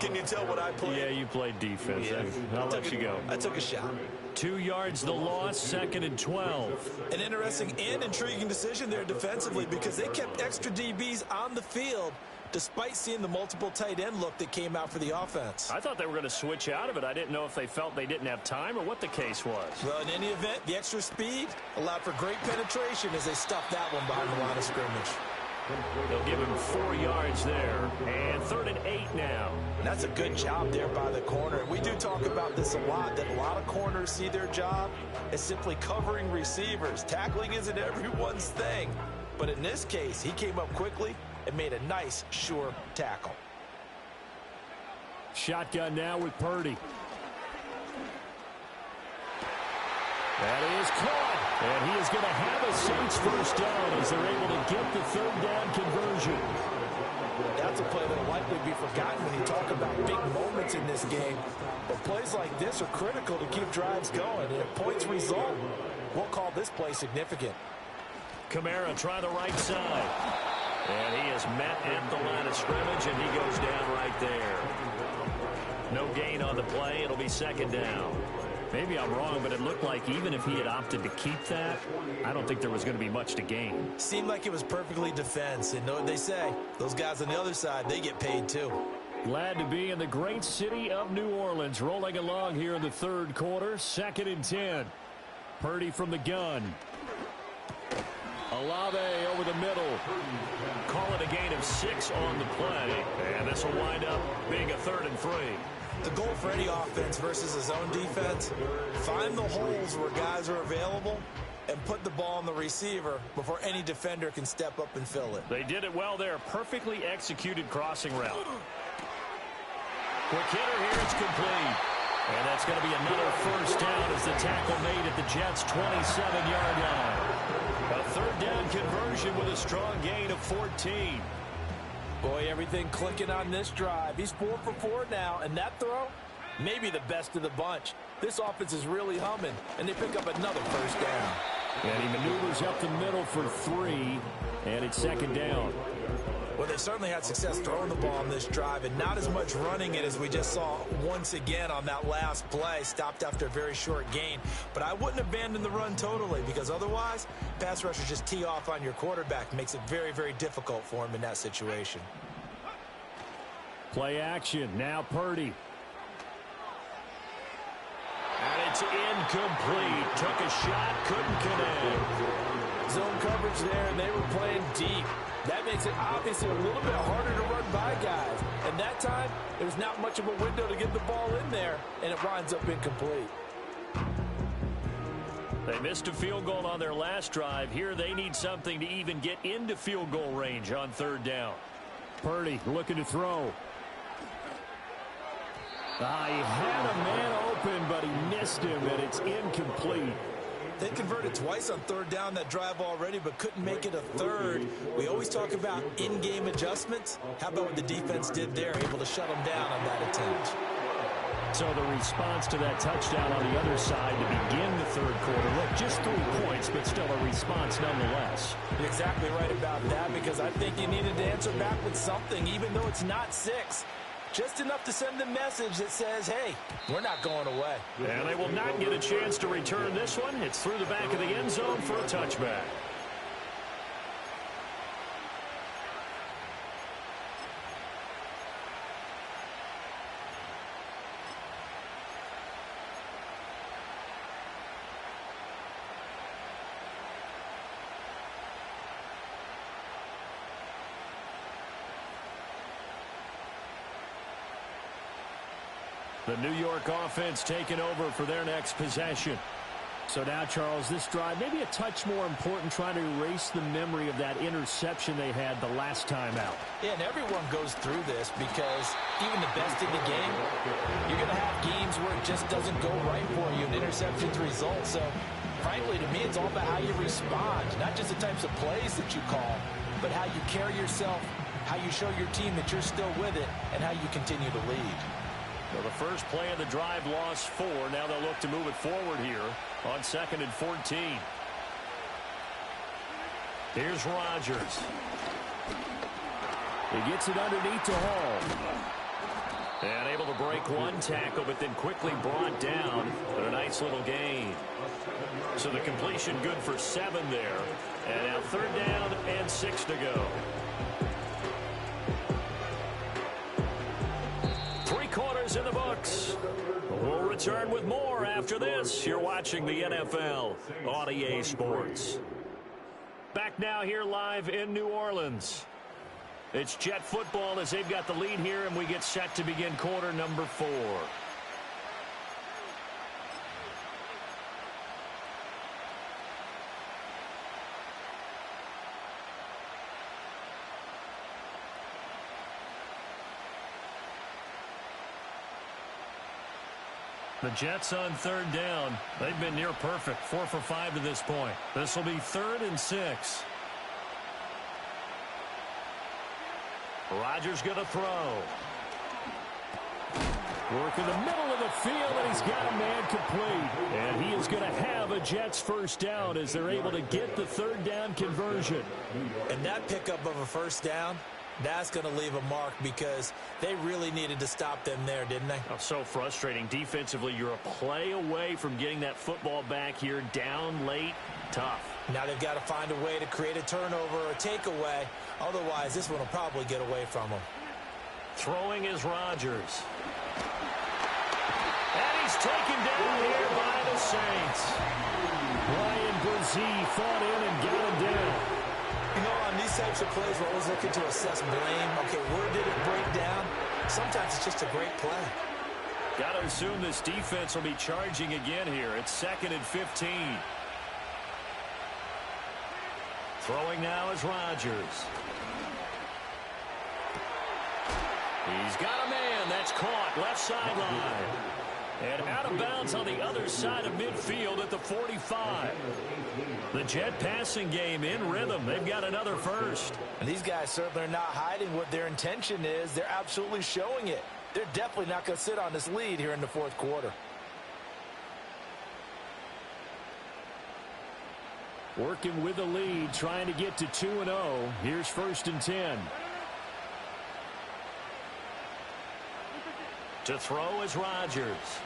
Can you tell what I played? Yeah, you played defense. Yeah. I'll let you go. I took a shot. 2 yards the loss, 2nd and 12. An interesting and intriguing decision there defensively, because they kept extra DBs on the field despite seeing the multiple tight end look that came out for the offense. I thought they were going to switch out of it. I didn't know if they felt they didn't have time or what the case was. Well, in any event, the extra speed allowed for great penetration as they stuffed that one behind the line of scrimmage. They'll give him 4 yards there. And 3rd and 8 now. And that's a good job there by the corner. We do talk about this a lot, that a lot of corners see their job as simply covering receivers. Tackling isn't everyone's thing. But in this case, he came up quickly and made a nice, sure tackle. Shotgun now with Purdy. That is caught. And he is going to have a Saints first down as they're able to get the 3rd down conversion. That's a play that will likely be forgotten when you talk about big moments in this game. But plays like this are critical to keep drives going. And if points result, we'll call this play significant. Kamara try the right side. And he is met at the line of scrimmage, and he goes down right there. No gain on the play. It'll be 2nd down. Maybe I'm wrong, but it looked like even if he had opted to keep that, I don't think there was going to be much to gain. Seemed like it was perfectly defense. And know what they say, those guys on the other side, they get paid too. Glad to be in the great city of New Orleans. Rolling along here in the 3rd quarter. 2nd and 10. Purdy from the gun. Olave over the middle. Call it a gain of 6 on the play. And this will wind up being a 3rd and 3. The goal for any offense versus a zone defense, find the holes where guys are available and put the ball on the receiver before any defender can step up and fill it. They did it well there. Perfectly executed crossing route. Quick hitter here. It's complete. And that's going to be another first down as the tackle made at the Jets' 27-yard line. A 3rd down conversion with a strong gain of 14. Boy, everything clicking on this drive. He's 4 for 4 now, and that throw, maybe the best of the bunch. This offense is really humming, and they pick up another first down. And he maneuvers up the middle for 3, and it's 2nd down. Well, they've certainly had success throwing the ball on this drive and not as much running it as we just saw once again on that last play. Stopped after a very short gain. But I wouldn't abandon the run totally because otherwise, pass rushers just tee off on your quarterback. Makes it very, very difficult for him in that situation. Play action. Now Purdy. And it's incomplete. Took a shot, couldn't connect. Zone coverage there, and they were playing deep. That makes it obviously a little bit harder to run by guys. And that time, there was not much of a window to get the ball in there, and it winds up incomplete. They missed a field goal on their last drive. Here they need something to even get into field goal range on third down. Purdy looking to throw. He had a man open, but he missed him, and it's incomplete. They converted twice on third down that drive already, but couldn't make it a third. We always talk about in-game adjustments. How about what the defense did there, able to shut them down on that attempt? So the response to that touchdown on the other side to begin the third quarter. Look, just 3 points, but still a response nonetheless. You're exactly right about that, because I think you needed to answer back with something, even though it's not 6. Just enough to send a message that says, hey, we're not going away. And they will not get a chance to return this one. It's through the back of the end zone for a touchback. The New York offense taking over for their next possession. So now, Charles, this drive maybe a touch more important, trying to erase the memory of that interception they had the last time out. Yeah, and everyone goes through this because even the best in the game, you're going to have games where it just doesn't go right for you and interceptions result. So, frankly, to me, it's all about how you respond, not just the types of plays that you call, but how you carry yourself, how you show your team that you're still with it, and how you continue to lead. Well, the first play of the drive lost 4. Now they'll look to move it forward here on 2nd and 14. Here's Rodgers. He gets it underneath to Hall. And able to break one tackle, but then quickly brought down. But a nice little gain. So the completion good for 7 there. And now 3rd down and 6 to go. 3 quarters in the books. We'll return with more after this. You're watching the NFL on EA Sports. Back now here live in New Orleans. It's Jet football as they've got the lead here, and we get set to begin quarter number 4. The Jets on 3rd down. They've been near perfect. 4 for 5 to this point. This will be 3rd and 6. Rodgers going to throw. Work in the middle of the field, and he's got a man complete. And he is going to have a Jets first down as they're able to get the 3rd down conversion. And that pickup of a first down, that's going to leave a mark because they really needed to stop them there, didn't they? Oh, so frustrating. Defensively, you're a play away from getting that football back here. Down late, tough. Now they've got to find a way to create a turnover or a takeaway. Otherwise, this one will probably get away from them. Throwing is Rodgers. And he's taken down here by the Saints. Ryan Brzee fought in and got him down. You know, on these types of plays, we're always looking to assess blame. Okay, where did it break down? Sometimes it's just a great play. Got to assume this defense will be charging again here. It's 2nd and 15. Throwing now is Rodgers. He's got a man. That's caught. Left sideline. And out of bounds on the other side of midfield at the 45. The Jet passing game in rhythm. They've got another first. And these guys certainly are not hiding what their intention is. They're absolutely showing it. They're definitely not going to sit on this lead here in the 4th quarter. Working with the lead, trying to get to 2-0. Here's 1st and 10. To throw is Rodgers.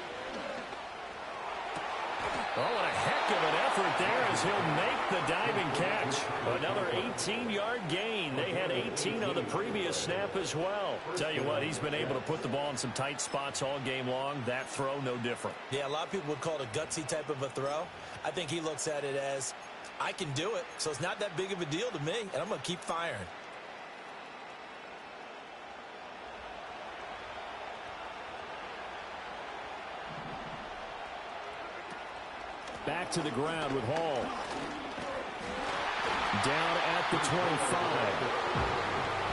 Oh, what a heck of an effort there as he'll make the diving catch. Another 18-yard gain. They had 18 on the previous snap as well. Tell you what, he's been able to put the ball in some tight spots all game long. That throw, no different. Yeah, a lot of people would call it a gutsy type of a throw. I think he looks at it as, I can do it, so it's not that big of a deal to me, and I'm going to keep firing. Back to the ground with Hall. Down at the 25.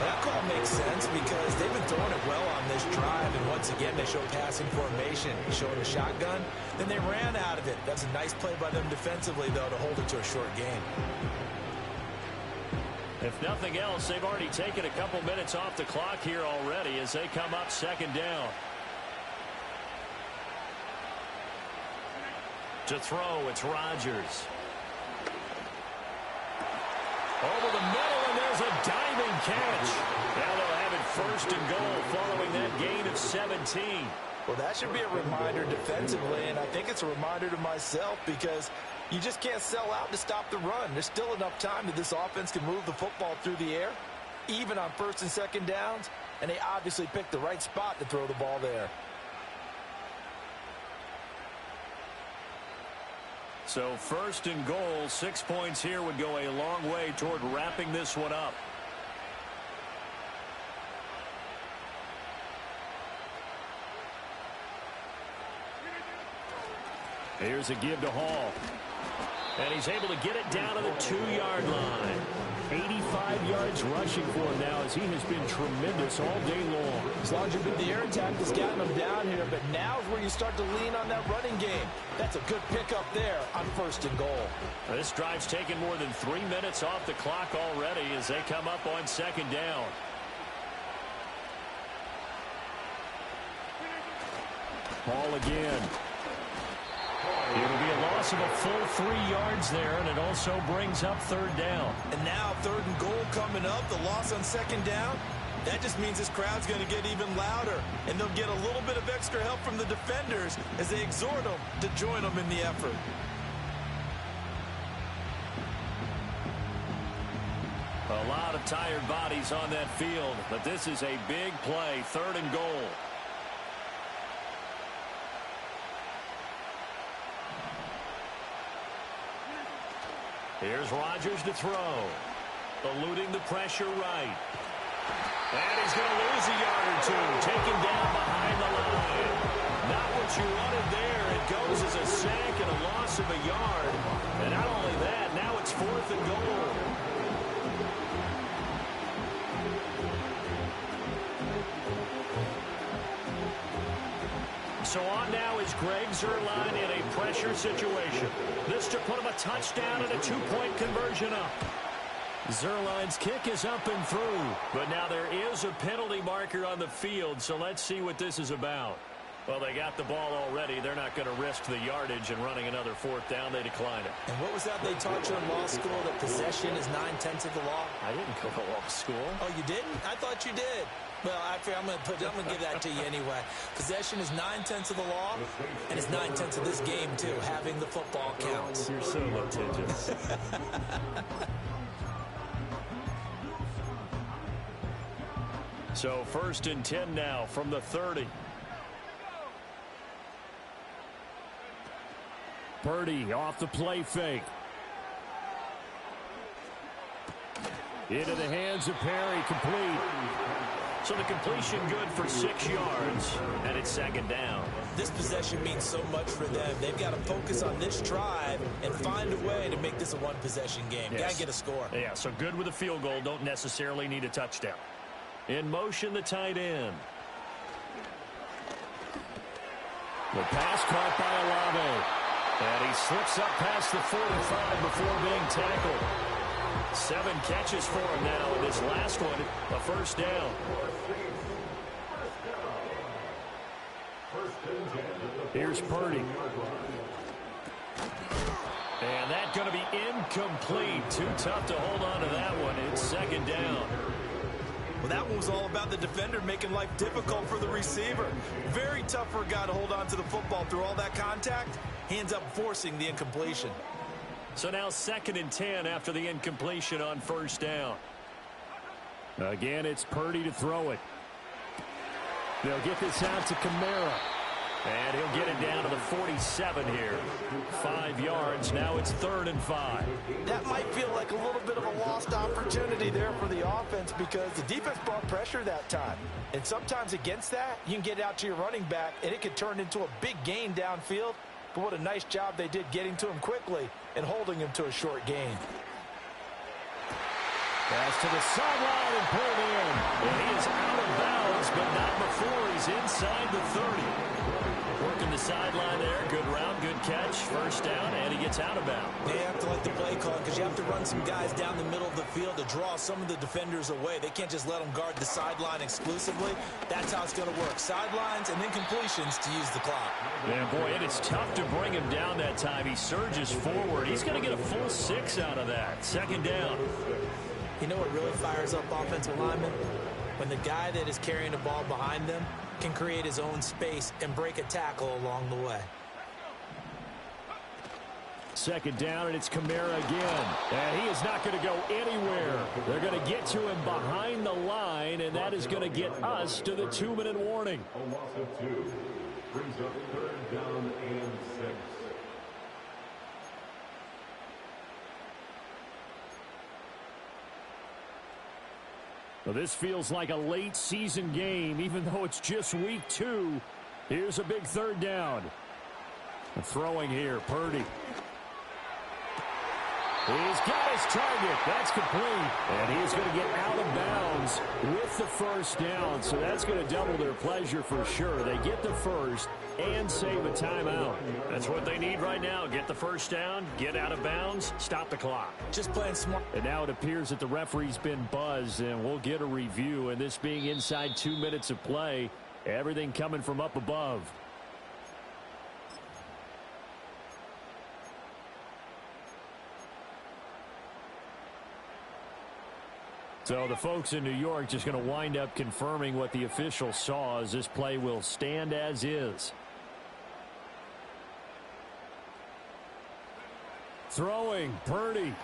That call makes sense because they've been throwing it well on this drive, and once again they show passing formation, showing a shotgun. Then they ran out of it. That's a nice play by them defensively, though, to hold it to a short game. If nothing else, they've already taken a couple minutes off the clock here already as they come up second down. To throw, it's Rodgers. Over the middle, and there's a diving catch. Now they'll have it first and goal following that gain of 17. Well, that should be a reminder defensively, and I think it's a reminder to myself because you just can't sell out to stop the run. There's still enough time that this offense can move the football through the air, even on first and second downs, and they obviously picked the right spot to throw the ball there. So first and goal, 6 points here would go a long way toward wrapping this one up. Here's a give to Hall. And he's able to get it down to the 2-yard line. 85 yards rushing for him now as he has been tremendous all day long. As long as the air attack has gotten him down here, but now is where you start to lean on that running game. That's a good pickup there on first and goal. This drive's taken more than 3 minutes off the clock already as they come up on second down. Ball again. It'll be a loss of a full 3 yards there, and it also brings up third down. And now third and goal coming up, the loss on second down. That just means this crowd's going to get even louder, and they'll get a little bit of extra help from the defenders as they exhort them to join them in the effort. A lot of tired bodies on that field, but this is a big play, third and goal. Here's Rodgers to throw. Eluding the pressure right. And he's going to lose a yard or two. Taken down behind the line. Not what you wanted there. It goes as a sack and a loss of a yard. And not only that, now it's fourth and goal. So on now is Greg Zuerlein in a pressure situation. This to put him a touchdown and a 2-point conversion up. Zuerlein's kick is up and through. But now there is a penalty marker on the field, so let's see what this is about. Well, they got the ball already. They're not going to risk the yardage and running another fourth down. They decline it. And what was that they taught you in law school, that possession is 9/10 of the law? I didn't go to law school. Oh, you didn't? I thought you did. Well, actually, I'm going to give that to you anyway. Possession is 9/10 of the law, and it's 9/10 of this game, too. Having the football counts. You're so litigious. So first and 10 now from the 30. Purdy off the play fake. Into the hands of Perry, complete. So the completion good for 6 yards, and it's second down. This possession means so much for them. They've got to focus on this drive and find a way to make this a one-possession game. Yes. Got to get a score. Yeah, so good with a field goal. Don't necessarily need a touchdown. In motion, the tight end. The pass caught by Olave. And he slips up past the 45 before being tackled. 7 catches for him now in this last one, a first down. Here's Purdy. And that's going to be incomplete. Too tough to hold on to that one. It's second down. Well, that one was all about the defender making life difficult for the receiver. Very tough for a guy to hold on to the football through all that contact. He ends up forcing the incompletion. So now 2nd and 10 after the incompletion on 1st down. Again, it's Purdy to throw it. They'll get this out to Kamara. And he'll get it down to the 47 here. 5 yards. Now it's 3rd and 5. That might feel like a little bit of a lost opportunity there for the offense because the defense brought pressure that time. And sometimes against that, you can get out to your running back, and it could turn into a big gain downfield. But what a nice job they did getting to him quickly and holding him to a short gain. Pass to the sideline and pulled in. And he is out of bounds, but not before he's inside the 30. Working the sideline there. Good route, good catch. 1st down, and he gets out of bounds. They have to let the play call because you have to run some guys down the middle of the field to draw some of the defenders away. They can't just let them guard the sideline exclusively. That's how it's going to work. Sidelines and then completions to use the clock. Yeah, boy, and it's tough to bring him down that time. He surges forward. He's going to get a full 6 out of that. 2nd down. You know what really fires up offensive linemen? When the guy that is carrying the ball behind them can create his own space and break a tackle along the way. 2nd down, and it's Kamara again. And he is not going to go anywhere. They're going to get to him behind the line, and that is going to get us to the 2-minute warning. A loss of 2 brings up 3rd down and 6. Well, this feels like a late season game, even though it's just week 2. Here's a big 3rd down. Throwing here, Purdy. He's got his target. That's complete. And he's going to get out of bounds with the 1st down. So that's going to double their pleasure for sure. They get the 1st and save a timeout. That's what they need right now. Get the 1st down, get out of bounds, stop the clock. Just playing smart. And now it appears that the referee's been buzzed, and we'll get a review. And this being inside 2 minutes of play, everything coming from up above. So the folks in New York just going to wind up confirming what the official saw, as this play will stand as is. Throwing, Purdy.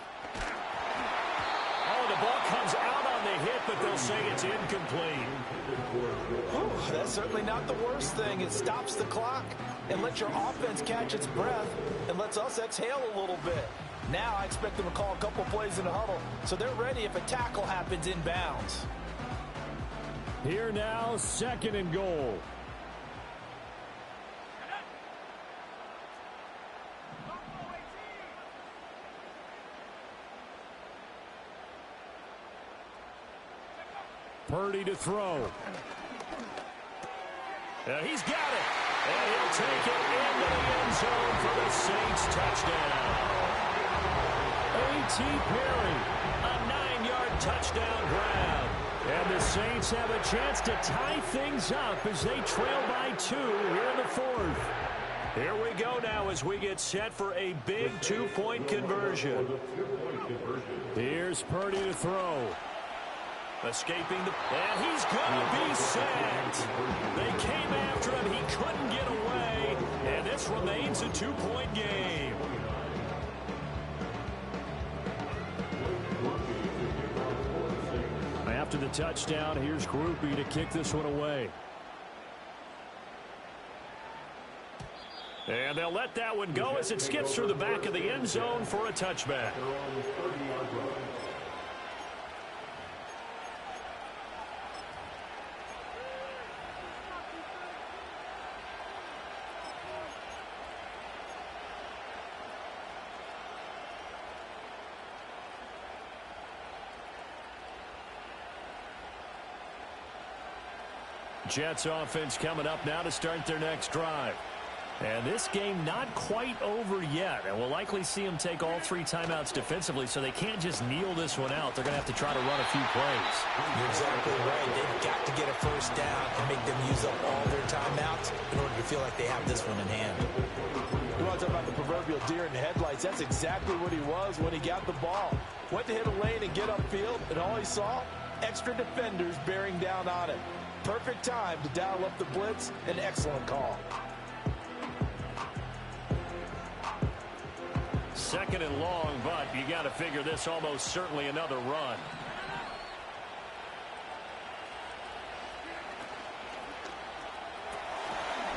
Oh, the ball comes out on the hit, but they'll say it's incomplete. Whew, that's certainly not the worst thing. It stops the clock and lets your offense catch its breath and lets us exhale a little bit. Now I expect them to call a couple plays in the huddle, so they're ready if a tackle happens in bounds. Here now, 2nd and goal. Purdy to throw. He's got it. And he'll take it into the end zone for the Saints touchdown. A.T. Perry. A 9-yard touchdown grab. And the Saints have a chance to tie things up as they trail by 2 here in the 4th. Here we go now as we get set for a big 2-point conversion. Here's Purdy to throw. Escaping the... And he's going to be sacked. They came after him. He couldn't get away. And this remains a 2-point game. After the touchdown, here's Groupie to kick this one away. And they'll let that one go as it skips through the back of the end zone for a touchback. Jets offense coming up now to start their next drive. And this game not quite over yet. And we'll likely see them take all 3 timeouts defensively, so they can't just kneel this one out. They're going to have to try to run a few plays. You're exactly right. They've got to get a 1st down and make them use up all their timeouts in order to feel like they have this one in hand. You want to talk about the proverbial deer in the headlights? That's exactly what he was when he got the ball. Went to hit a lane and get upfield, and all he saw extra defenders bearing down on it. Perfect time to dial up the blitz. An excellent call. Second and long, but you got to figure this almost certainly another run.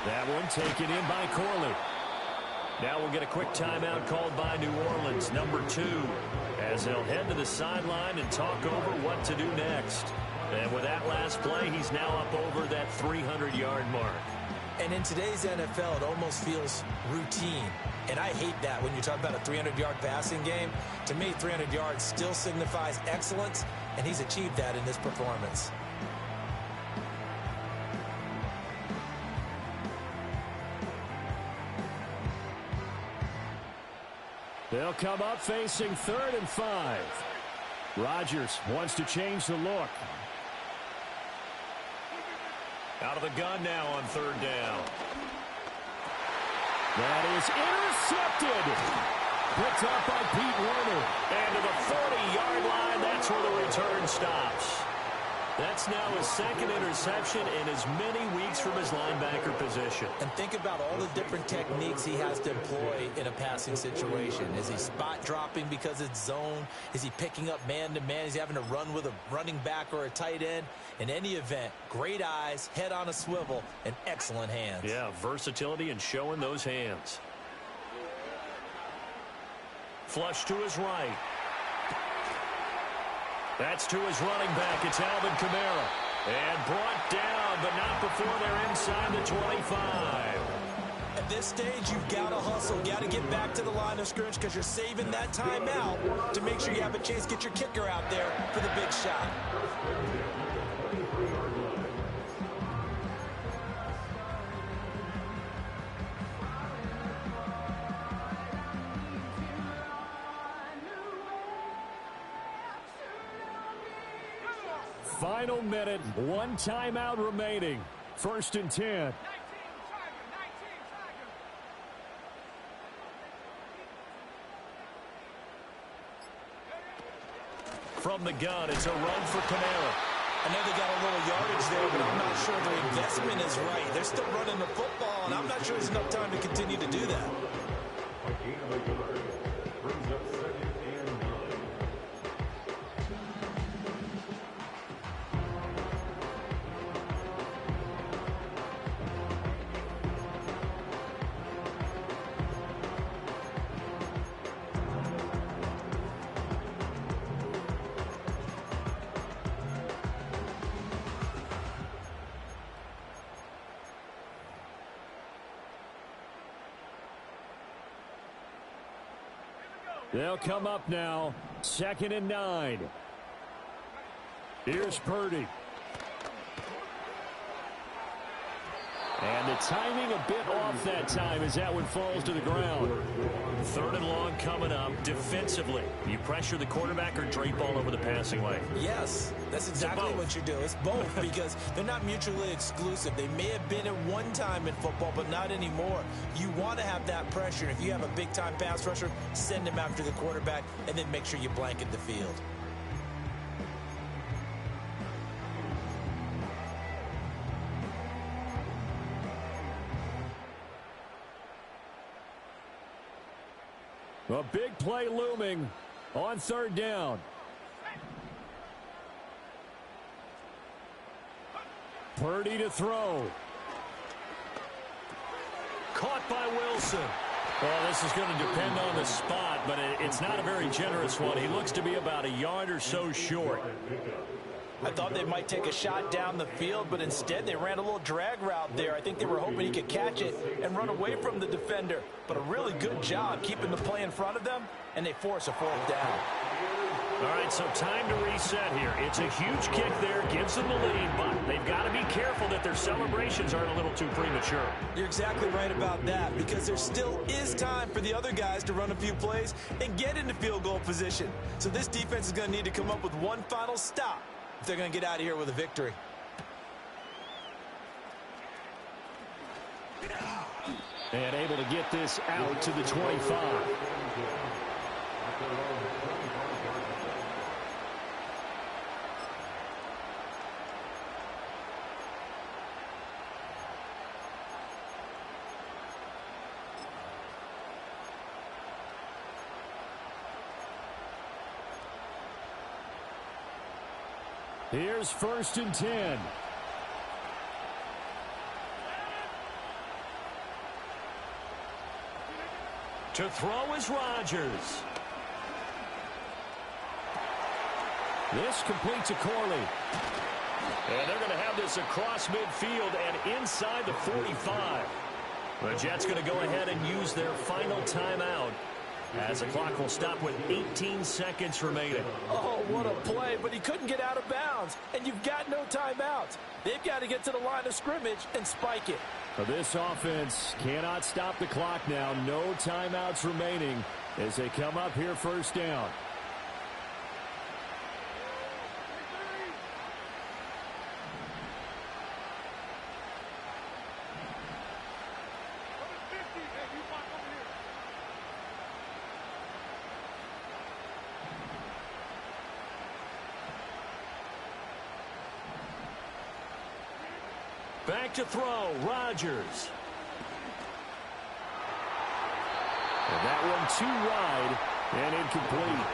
That one taken in by Corley. Now we'll get a quick timeout called by New Orleans, number 2, as they'll head to the sideline and talk over what to do next. And with that last play, he's now up over that 300-yard mark. And in today's NFL, it almost feels routine. And I hate that when you talk about a 300-yard passing game. To me, 300 yards still signifies excellence, and he's achieved that in this performance. They'll come up facing 3rd and 5. Rodgers wants to change the look. Out of the gun now on 3rd down. That is intercepted. Picked up by Pete Werner. And to the 40-yard line, that's where the return stops. That's now his 2nd interception in as many weeks from his linebacker position. And think about all the different techniques he has to employ in a passing situation. Is he spot dropping because it's zone? Is he picking up man-to-man? Is he having to run with a running back or a tight end? In any event, great eyes, head on a swivel, and excellent hands. Yeah, versatility and showing those hands. Flush to his right. That's to his running back. It's Alvin Kamara. And brought down, but not before they're inside the 25. At this stage, you've got to hustle. Got to get back to the line of scrimmage because you're saving that time out to make sure you have a chance to get your kicker out there for the big shot. Final minute, 1 timeout remaining. 1st and 10. From the gun, it's a run for Kamara. I know they got a little yardage there, but I'm not sure their investment is right. They're still running the football, and I'm not sure there's enough time to continue to do that. A gain of a yard brings up 2nd and 9. They'll come up now. 2nd and 9. Here's Purdy. And the timing a bit off that time as that one falls to the ground. 3rd and long coming up. Defensively, you pressure the quarterback or drape all over the passing lane? Yes, that's exactly what you do. It's both because they're not mutually exclusive. They may have been at one time in football, but not anymore. You want to have that pressure. If you have a big-time pass rusher, send him after the quarterback, and then make sure you blanket the field. A big play looming on 3rd down. Purdy to throw. Caught by Wilson. Well, this is going to depend on the spot, but it's not a very generous one. He looks to be about a yard or so short. I thought they might take a shot down the field, but instead they ran a little drag route there. I think they were hoping he could catch it and run away from the defender. But a really good job keeping the play in front of them, and they force a 4th down. All right, so time to reset here. It's a huge kick there, gives them the lead, but they've got to be careful that their celebrations aren't a little too premature. You're exactly right about that, because there still is time for the other guys to run a few plays and get into field goal position. So this defense is going to need to come up with one final stop if they're going to get out of here with a victory. And able to get this out to the 25. Here's 1st and 10. To throw is Rodgers. This complete to Corley. And they're going to have this across midfield and inside the 45. The Jets going to go ahead and use their final timeout as the clock will stop with 18 seconds remaining. Oh, what a play, but he couldn't get out of bounds. And you've got no timeouts. They've got to get to the line of scrimmage and spike it. This offense cannot stop the clock now. No timeouts remaining as they come up here 1st down. Back to throw, Rodgers. And that one too wide and incomplete.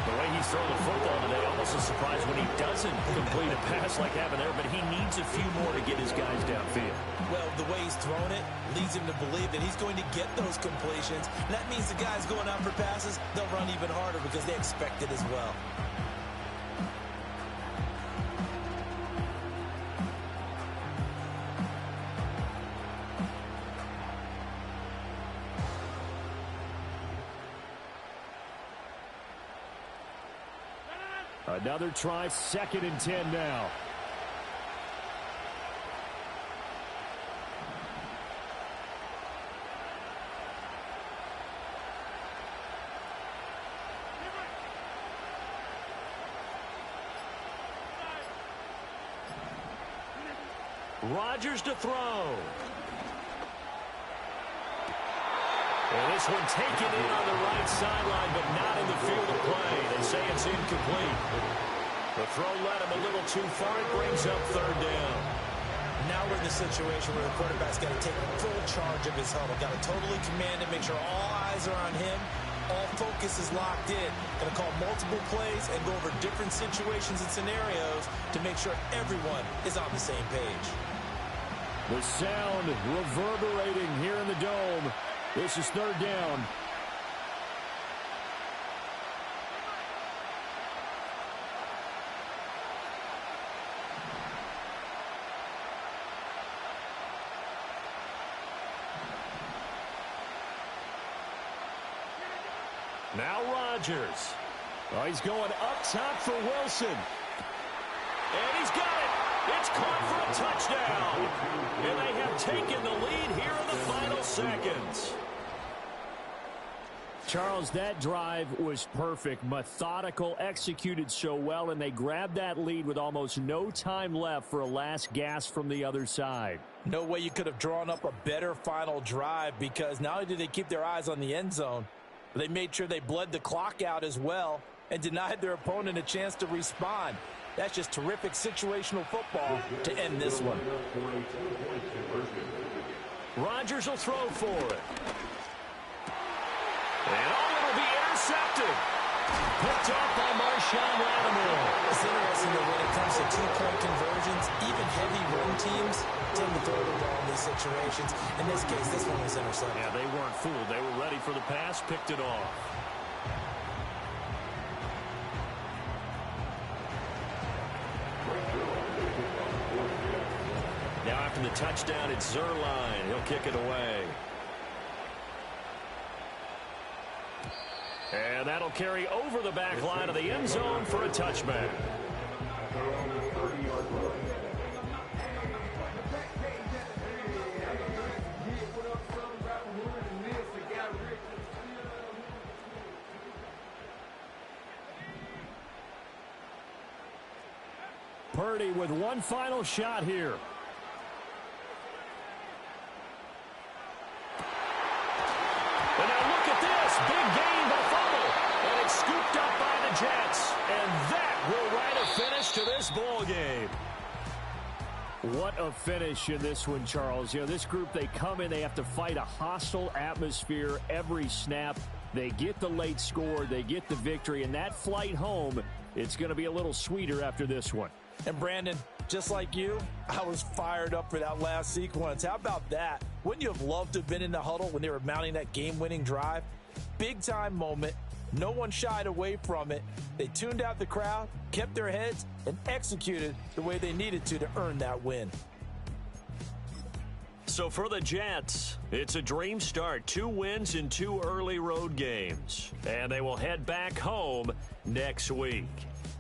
The way he's throwing the football today, almost a surprise when he doesn't complete a pass like having there, but he needs a few more to get his guys downfield. Well, the way he's thrown it leads him to believe that he's going to get those completions. And that means the guys going out for passes, they'll run even harder because they expect it as well. Another try, 2nd and 10 now. Rodgers to throw. And this one taken in on the right sideline, but not in the field of play. They say it's incomplete. The throw led him a little too far. It brings up 3rd down. Now we're in the situation where the quarterback's got to take full charge of his huddle. Got to totally command it, make sure all eyes are on him. All focus is locked in. Going to call multiple plays and go over different situations and scenarios to make sure everyone is on the same page. The sound reverberating here in the dome. This is 3rd down. Now Rodgers. Oh, he's going up top for Wilson. And he's got it. It's caught for a touchdown. And they have taken the lead here in the final seconds. Charles, that drive was perfect, methodical, executed so well, and they grabbed that lead with almost no time left for a last gasp from the other side. No way you could have drawn up a better final drive, because not only did they keep their eyes on the end zone, but they made sure they bled the clock out as well and denied their opponent a chance to respond. That's just terrific situational football to end this one. Rodgers will throw for it. And it'll be intercepted. Picked off by Marshawn Lattimore. It's interesting that when it comes to two-point conversions, even heavy run teams tend to throw the ball in these situations. In this case, this one was intercepted. Yeah, they weren't fooled. They were ready for the pass, picked it off. Now after the touchdown, it's Zerline. He'll kick it away. And that'll carry over the back line of the end zone for a touchback. Purdy with one final shot here. And now look at this. Big gain by fumble. And it's scooped up by the Jets. And that will write a finish to this ball game. What a finish in this one, Charles. You know, this group, they come in, they have to fight a hostile atmosphere every snap. They get the late score, they get the victory, and that flight home, it's going to be a little sweeter after this one. And Brandon, just like you, I was fired up for that last sequence. How about that? Wouldn't you have loved to have been in the huddle when they were mounting that game-winning drive? Big-time moment. No one shied away from it. They tuned out the crowd, kept their heads, and executed the way they needed to earn that win. So for the Jets, it's a dream start. 2 wins in 2 early road games. And they will head back home next week.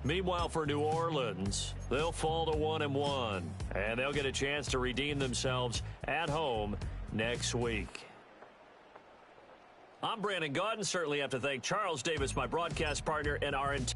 Meanwhile, for New Orleans, they'll fall to 1-1. And they'll get a chance to redeem themselves at home next week. I'm Brandon Gaudin. Certainly have to thank Charles Davis, my broadcast partner, and our entire